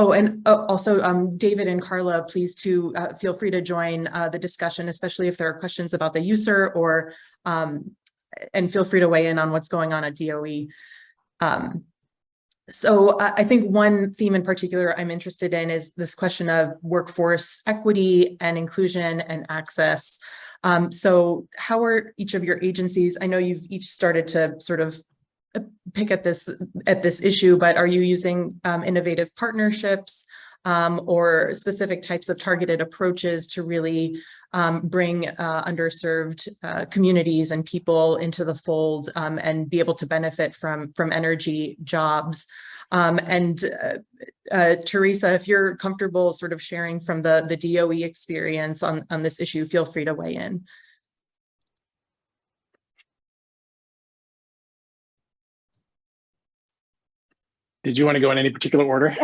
also David and Carla, please feel free to join the discussion, especially if there are questions about the user or and feel free to weigh in on what's going on at DOE. So I think one theme in particular I'm interested in is this question of workforce equity and inclusion and access. So how are each of your agencies, I know you've each started to sort of pick at this issue, but are you using innovative partnerships or specific types of targeted approaches to really bring underserved communities and people into the fold and be able to benefit from energy jobs? Theresa, if you're comfortable sort of sharing from the DOE experience on this issue, feel free to weigh in. Did you want to go in any particular order?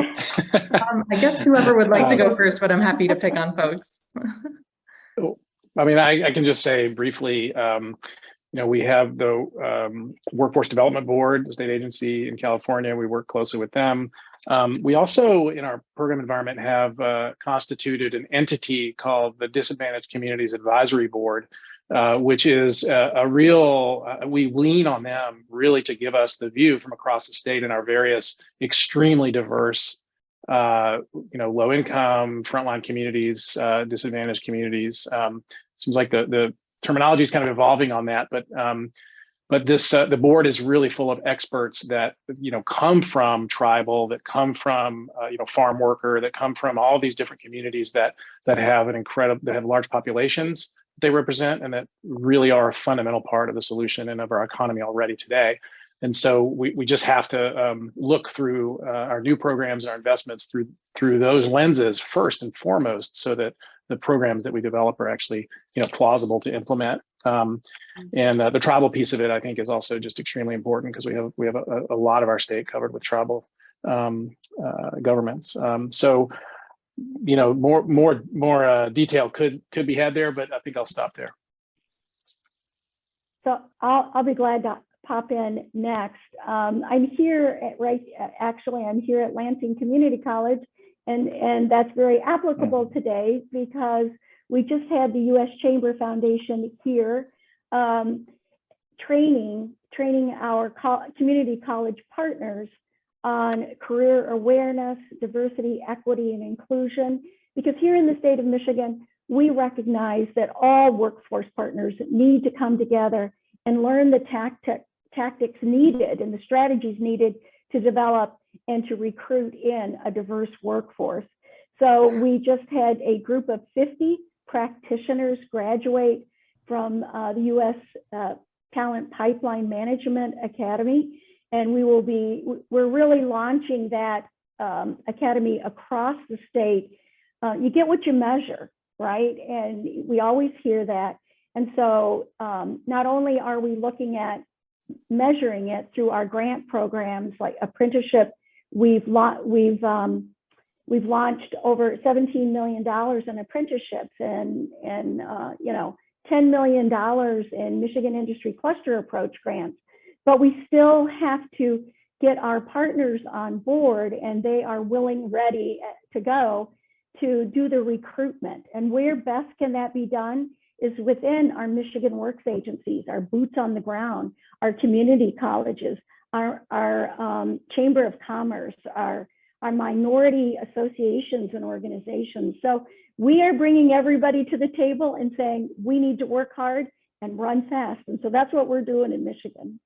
I guess whoever would like to go first, but I'm happy to pick on folks. I mean, I can just say briefly, we have the Workforce Development Board, the state agency in California. We work closely with them. We also, in our program environment, have constituted an entity called the Disadvantaged Communities Advisory Board, which is a real, we lean on them really to give us the view from across the state in our various extremely diverse, low income, frontline communities, disadvantaged communities. Seems like the terminology is kind of evolving on that, but this the board is really full of experts that come from tribal, that come from farm worker, that come from all these different communities that have large populations they represent, and that really are a fundamental part of the solution and of our economy already today. And so we just have to look through our new programs and our investments through those lenses first and foremost, so that the programs that we develop are actually plausible to implement. And the tribal piece of it, I think, is also just extremely important because we have a lot of our state covered with tribal governments. So more detail could be had there, but I think I'll stop there. So I'll be glad to pop in next. I'm here I'm here at Lansing Community College, and that's very applicable today because we just had the U.S. Chamber Foundation here training our community college partners on career awareness, diversity, equity, and inclusion. Because here in the state of Michigan, we recognize that all workforce partners need to come together and learn the tactics needed and the strategies needed to develop and to recruit in a diverse workforce. So we just had a group of 50 practitioners graduate from the U.S. Talent Pipeline Management Academy. And we're really launching that academy across the state. You get what you measure, right? And we always hear that. And so not only are we looking at measuring it through our grant programs like apprenticeship, we've launched over $17 million in apprenticeships and $10 million in Michigan Industry Cluster Approach grants. But we still have to get our partners on board, and they are willing, ready to go to do the recruitment. And where best can that be done is within our Michigan Works agencies, our boots on the ground, our community colleges, our Chamber of Commerce, our minority associations and organizations. So we are bringing everybody to the table and saying, we need to work hard and run fast. And so that's what we're doing in Michigan.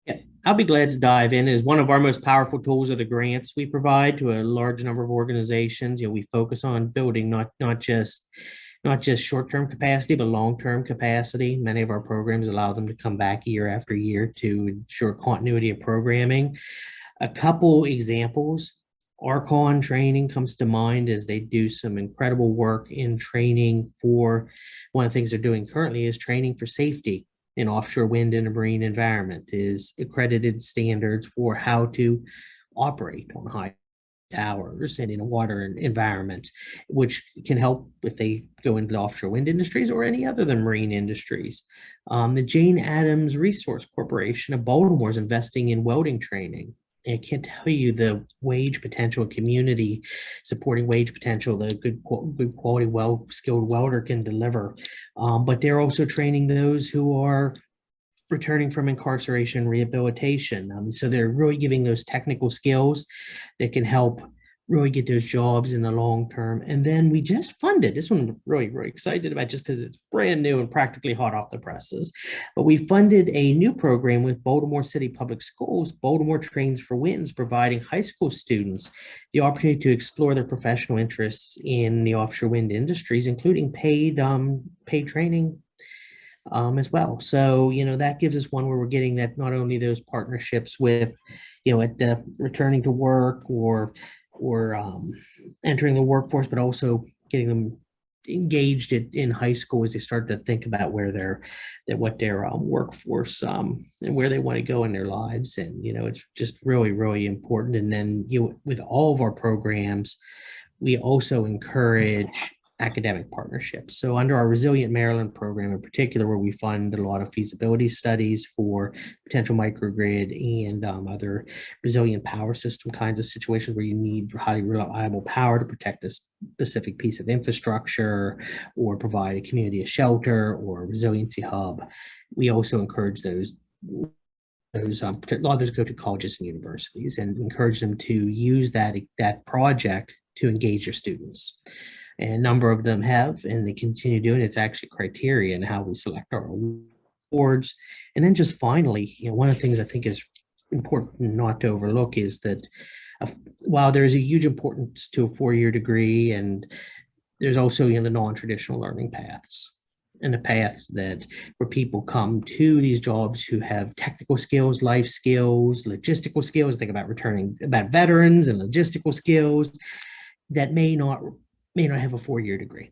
Yeah, I'll be glad to dive in. As one of our most powerful tools are the grants we provide to a large number of organizations. We focus on building not just short-term capacity, but long-term capacity. Many of our programs allow them to come back year after year to ensure continuity of programming. A couple examples. Econ training comes to mind as they do some incredible work in training for, one of the things they're doing currently is training for safety in offshore wind and a marine environment, is accredited standards for how to operate on high towers and in a water environment, which can help if they go into the offshore wind industries or any other than marine industries. The Jane Addams Resource Corporation of Baltimore is investing in welding training. I can't tell you the wage potential community supporting wage potential the good quality, well-skilled welder can deliver. But they're also training those who are returning from incarceration rehabilitation. So they're really giving those technical skills that can help really get those jobs in the long term. And then we just funded, this one I'm really, really excited about just because it's brand new and practically hot off the presses. But we funded a new program with Baltimore City Public Schools, Baltimore Trains for Winds, providing high school students the opportunity to explore their professional interests in the offshore wind industries, including paid training as well. So, that gives us one where we're getting that not only those partnerships with, at returning to work or entering the workforce, but also getting them engaged in high school as they start to think about what their workforce and where they want to go in their lives. And, it's just really, really important. And then, with all of our programs, we also encourage academic partnerships. So under our Resilient Maryland program in particular, where we fund a lot of feasibility studies for potential microgrid and other resilient power system kinds of situations where you need highly reliable power to protect a specific piece of infrastructure or provide a community a shelter or a resiliency hub, we also encourage those a lot of those go to colleges and universities and encourage them to use that project to engage their students. And a number of them have, and they continue doing it. It's actually criteria in how we select our awards. And then just finally, one of the things I think is important not to overlook is that while there's a huge importance to a four-year degree, and there's also the non-traditional learning paths and the paths where people come to these jobs who have technical skills, life skills, logistical skills. Think about veterans and logistical skills that may not have a four-year degree.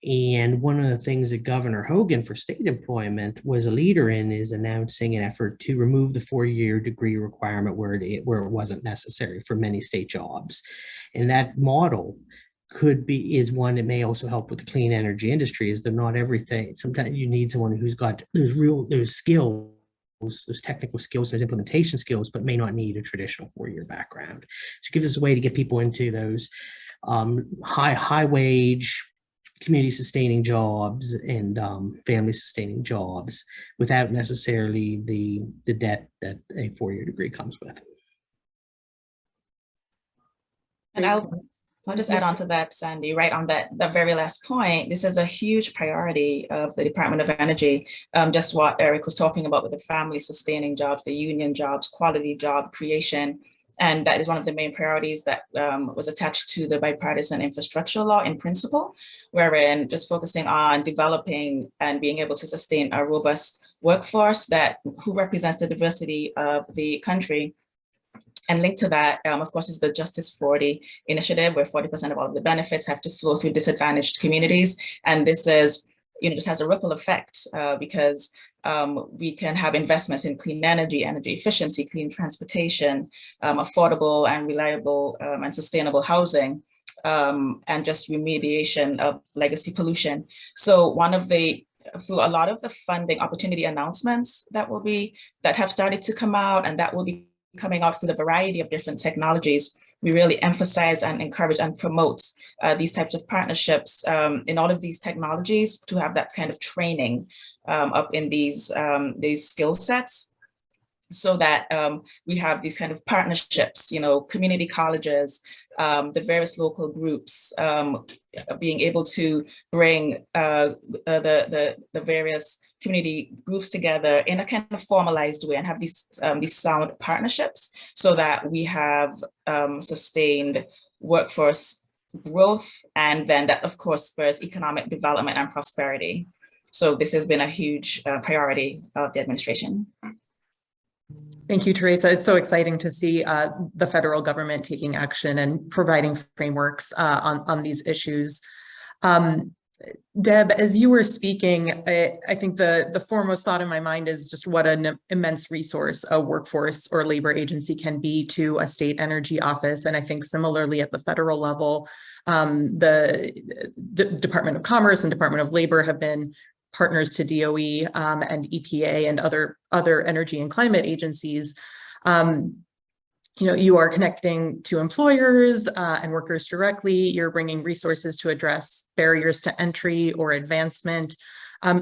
And one of the things that Governor Hogan for state employment was a leader in is announcing an effort to remove the four-year degree requirement where it wasn't necessary for many state jobs. And that model is one that may also help with the clean energy industry, is that not everything, sometimes you need someone who's got those skills, those technical skills, those implementation skills, but may not need a traditional four-year background. So it gives us a way to get people into those high wage, community sustaining jobs and family sustaining jobs without necessarily the debt that a four-year degree comes with. And I'll just add on to that, Sandy, right on that very last point. This is a huge priority of the Department of Energy. Just what Eric was talking about with the family sustaining jobs, the union jobs, quality job creation. And that is one of the main priorities that was attached to the bipartisan infrastructure law in principle, wherein just focusing on developing and being able to sustain a robust workforce who represents the diversity of the country. And linked to that, of course, is the Justice 40 initiative, where 40% of all of the benefits have to flow through disadvantaged communities. And this is, just has a ripple effect because we can have investments in clean energy, energy efficiency, clean transportation, affordable and reliable and sustainable housing, and just remediation of legacy pollution. So through a lot of the funding opportunity announcements that have started to come out and that will be coming out through the variety of different technologies, we really emphasize and encourage and promote these types of partnerships in all of these technologies to have that kind of training up in these skill sets, so that we have these kind of partnerships, community colleges, the various local groups, being able to bring the various community groups together in a kind of formalized way and have these sound partnerships so that we have sustained workforce growth, and then that of course spurs economic development and prosperity. So this has been a huge priority of the administration. Thank you, Theresa. It's so exciting to see the federal government taking action and providing frameworks on these issues. Deb, as you were speaking, I think the foremost thought in my mind is just what an immense resource a workforce or labor agency can be to a state energy office. And I think similarly at the federal level, the Department of Commerce and Department of Labor have been partners to DOE and EPA and other energy and climate agencies. You are connecting to employers and workers directly. You're bringing resources to address barriers to entry or advancement.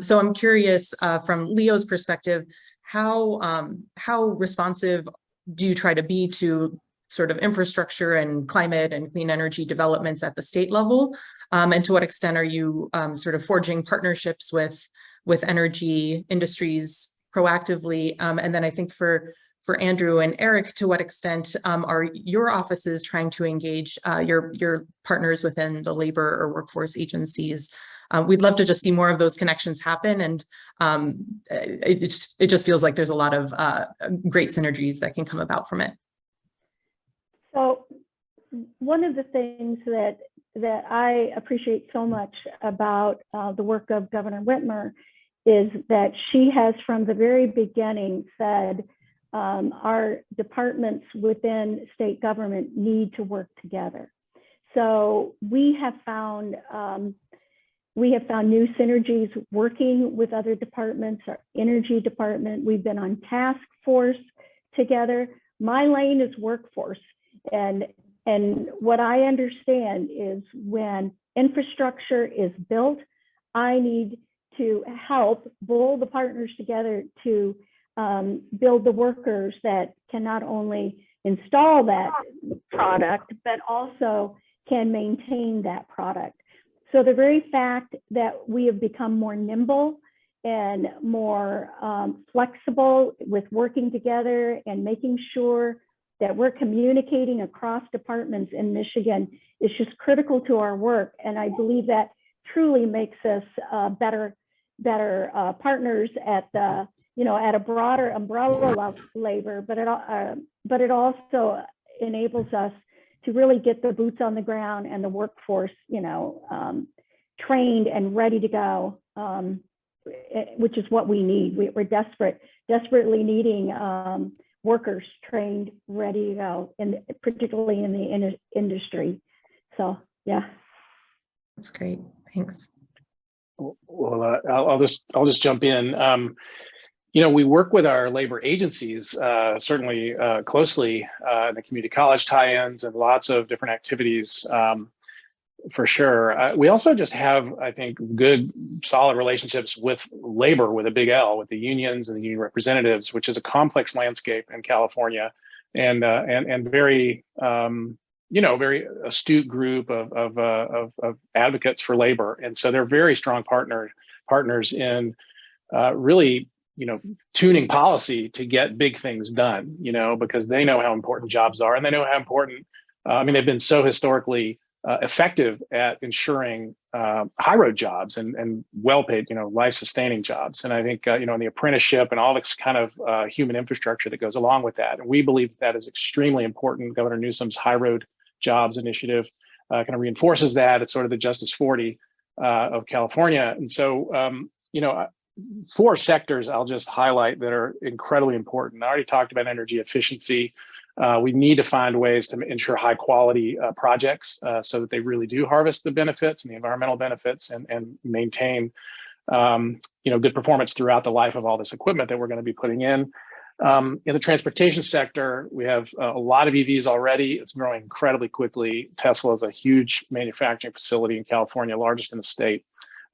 So I'm curious from Leo's perspective, how responsive do you try to be to sort of infrastructure and climate and clean energy developments at the state level? And to what extent are you sort of forging partnerships with energy industries proactively? And then I think for Andrew and Eric, to what extent are your offices trying to engage your partners within the labor or workforce agencies? We'd love to just see more of those connections happen. And it just feels like there's a lot of great synergies that can come about from it. So one of the things that I appreciate so much about the work of Governor Whitmer is that she has from the very beginning said our departments within state government need to work together. So we have found new synergies working with other departments. Our energy department, we've been on task force together. My lane is workforce. And what I understand is when infrastructure is built, I need to help pull the partners together to build the workers that can not only install that product, but also can maintain that product. So the very fact that we have become more nimble and more flexible with working together and making sure that we're communicating across departments in Michigan is just critical to our work. And I believe that truly makes us better partners at the, at a broader umbrella of labor, but it also enables us to really get the boots on the ground and the workforce, trained and ready to go, which is what we need. We're desperately needing workers trained, ready to go, and particularly in the industry. So, yeah. That's great. Thanks. Well, I'll just jump in. We work with our labor agencies certainly closely in the community college tie-ins and lots of different activities for sure. We also just have, I think, good, solid relationships with labor with a big L, with the unions and the union representatives, which is a complex landscape in California, and very very astute group of advocates for labor, and so they're very strong partners in really tuning policy to get big things done, because they know how important jobs are, and they know how important. They've been so historically effective at ensuring high road jobs and well-paid, life-sustaining jobs. And I think, in the apprenticeship and all this kind of human infrastructure that goes along with that. And we believe that is extremely important. Governor Newsom's high road jobs initiative kind of reinforces that. It's sort of the Justice 40 of California. And so, 4 sectors I'll just highlight that are incredibly important. I already talked about energy efficiency. We need to find ways to ensure high quality projects so that they really do harvest the benefits and the environmental benefits and maintain good performance throughout the life of all this equipment that we're going to be putting in. In the transportation sector, we have a lot of EVs already. It's growing incredibly quickly. Tesla is a huge manufacturing facility in California, largest in the state.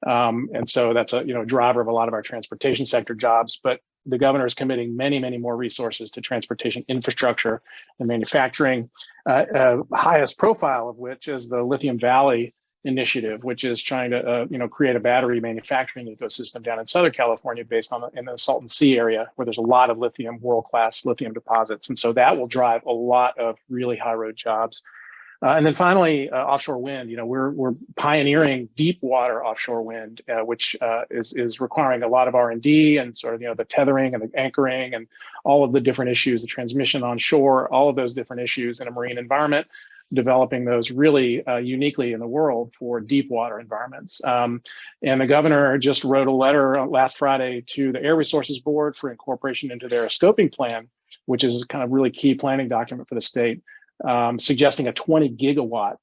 And so that's a driver of a lot of our transportation sector jobs. But the governor is committing many, many more resources to transportation infrastructure and manufacturing, highest profile of which is the Lithium Valley initiative, which is trying to create a battery manufacturing ecosystem down in Southern California based on in the Salton Sea area, where there's a lot of lithium, world-class lithium deposits. And so that will drive a lot of really high road jobs. And then finally, offshore wind. We're pioneering deep water offshore wind, which is requiring a lot of R&D and sort of the tethering and the anchoring and all of the different issues, the transmission on shore, all of those different issues in a marine environment, developing those really uniquely in the world for deep water environments. And the governor just wrote a letter last Friday to the Air Resources Board for incorporation into their scoping plan, which is kind of really key planning document for the state, suggesting a 20 gigawatt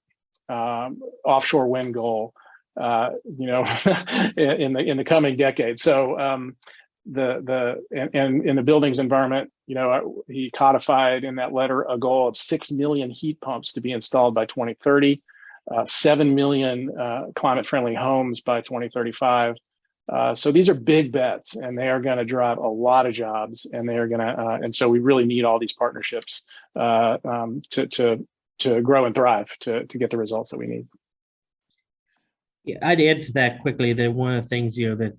offshore wind goal, in the coming decade. So and in the buildings environment, he codified in that letter a goal of 6 million heat pumps to be installed by 2030, 7 million climate-friendly homes by 2035. So these are big bets, and they are going to drive a lot of jobs, and they are going to, and so we really need all these partnerships to grow and thrive to get the results that we need. Yeah, I'd add to that quickly that one of the things, that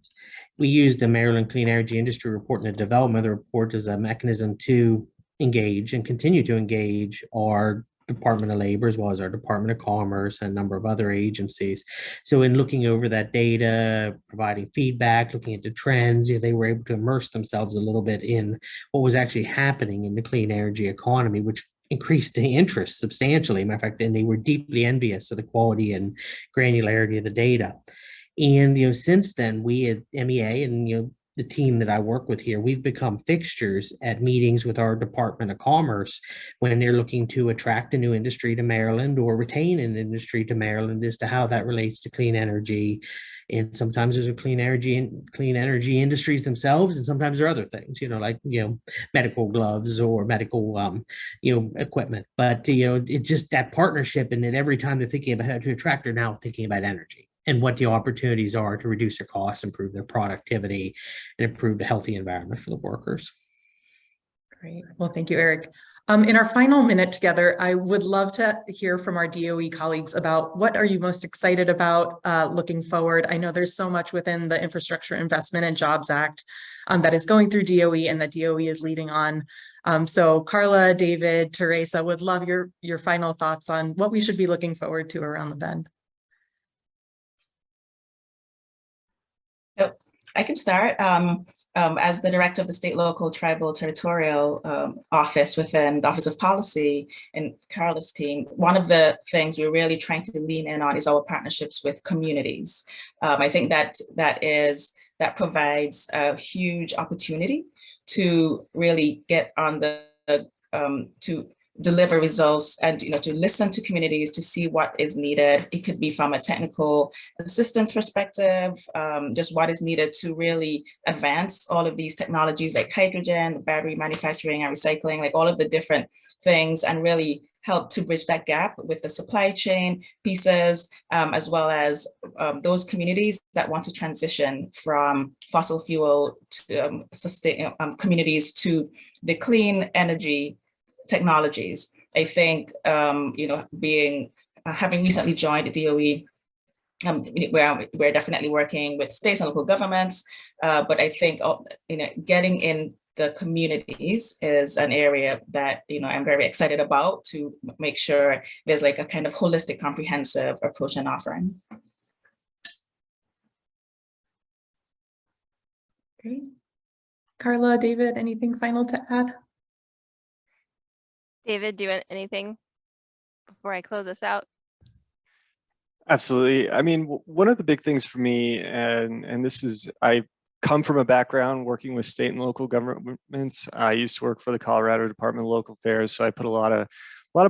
we use the Maryland Clean Energy Industry Report and the development of the report as a mechanism to engage and continue to engage our Department of Labor, as well as our Department of Commerce and a number of other agencies. So in looking over that data, providing feedback, looking at the trends, they were able to immerse themselves a little bit in what was actually happening in the clean energy economy, which increased the interest substantially. Matter of fact, and they were deeply envious of the quality and granularity of the data. And since then, we at MEA and the team that I work with here, we've become fixtures at meetings with our Department of Commerce when they're looking to attract a new industry to Maryland or retain an industry to Maryland as to how that relates to clean energy. And sometimes there's a clean energy industries themselves, and sometimes there are other things, like medical gloves or medical equipment. But it's just that partnership, and that every time they're thinking about how to attract, they're now thinking about energy and what the opportunities are to reduce their costs, improve their productivity, and improve the healthy environment for the workers. Great. Well, thank you, Eric. In our final minute together, I would love to hear from our DOE colleagues about what are you most excited about looking forward. I know there's so much within the Infrastructure Investment and Jobs Act that is going through DOE and that DOE is leading on. So Carla, David, Theresa, would love your final thoughts on what we should be looking forward to around the bend. I can start. As the director of the State, Local, Tribal, Territorial Office within the Office of Policy and Carla's team, one of the things we're really trying to lean in on is our partnerships with communities. I think that provides a huge opportunity to really get on to deliver results and to listen to communities to see what is needed. It could be from a technical assistance perspective, just what is needed to really advance all of these technologies like hydrogen, battery manufacturing and recycling, like all of the different things, and really help to bridge that gap with the supply chain pieces, as well as those communities that want to transition from fossil fuel to communities to the clean energy technologies. I think, having recently joined the DOE, we're definitely working with states and local governments, but I think, getting in the communities is an area that, I'm very excited about to make sure there's like a kind of holistic, comprehensive approach and offering. Great. Carla, David, anything final to add? David, do you want anything before I close this out? Absolutely. I mean, one of the big things for me, and this is, I come from a background working with state and local governments. I used to work for the Colorado Department of Local Affairs, so I put a lot of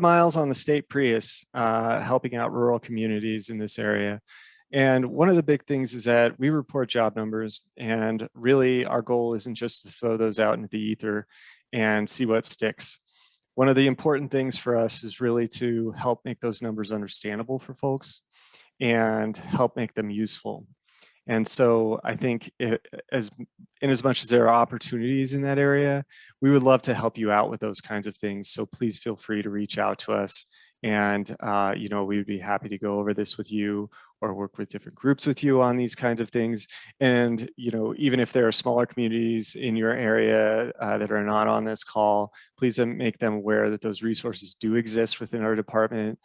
miles on the state Prius, helping out rural communities in this area. And one of the big things is that we report job numbers, and really our goal isn't just to throw those out into the ether and see what sticks. One of the important things for us is really to help make those numbers understandable for folks and help make them useful. And so I think in as much as there are opportunities in that area, we would love to help you out with those kinds of things. So please feel free to reach out to us And, you know, we would be happy to go over this with you or work with different groups with you on these kinds of things. And, you know, even if there are smaller communities in your area that are not on this call, please make them aware that those resources do exist within our department.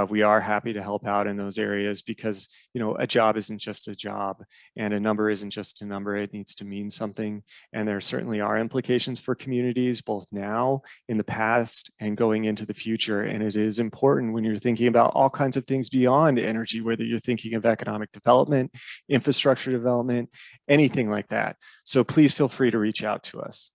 We are happy to help out in those areas because, you know, a job isn't just a job and a number isn't just a number. It needs to mean something. And there certainly are implications for communities, both now, in the past, and going into the future. And it is important when you're thinking about all kinds of things beyond energy, whether you're thinking of economic development, infrastructure development, anything like that. So please feel free to reach out to us.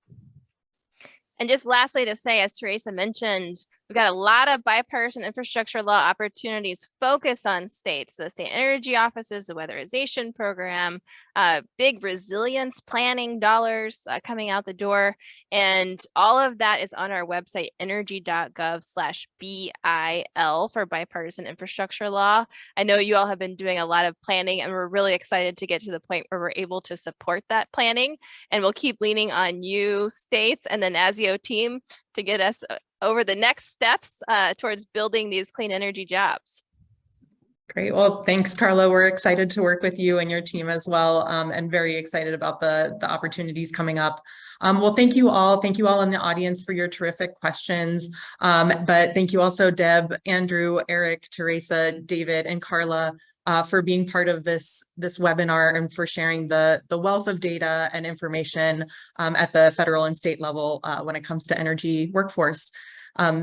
And just lastly to say, as Theresa mentioned, we've got a lot of bipartisan infrastructure law opportunities focused on states, the state energy offices, the weatherization program, big resilience planning dollars coming out the door. And all of that is on our website, energy.gov/BIL for bipartisan infrastructure law. I know you all have been doing a lot of planning, and we're really excited to get to the point where we're able to support that planning. And we'll keep leaning on you, states, and the NASEO team to get us over the next steps towards building these clean energy jobs. Great. Well, thanks, Carla. We're excited to work with you and your team as well, and very excited about the opportunities coming up. Well, thank you all. Thank you all in the audience for your terrific questions. But thank you also, Deb, Andrew, Eric, Theresa, David, and Carla for being part of this webinar and for sharing the wealth of data and information at the federal and state level when it comes to energy workforce.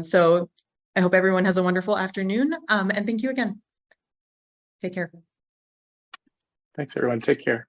So I hope everyone has a wonderful afternoon, and thank you again. Take care. Thanks, everyone. Take care.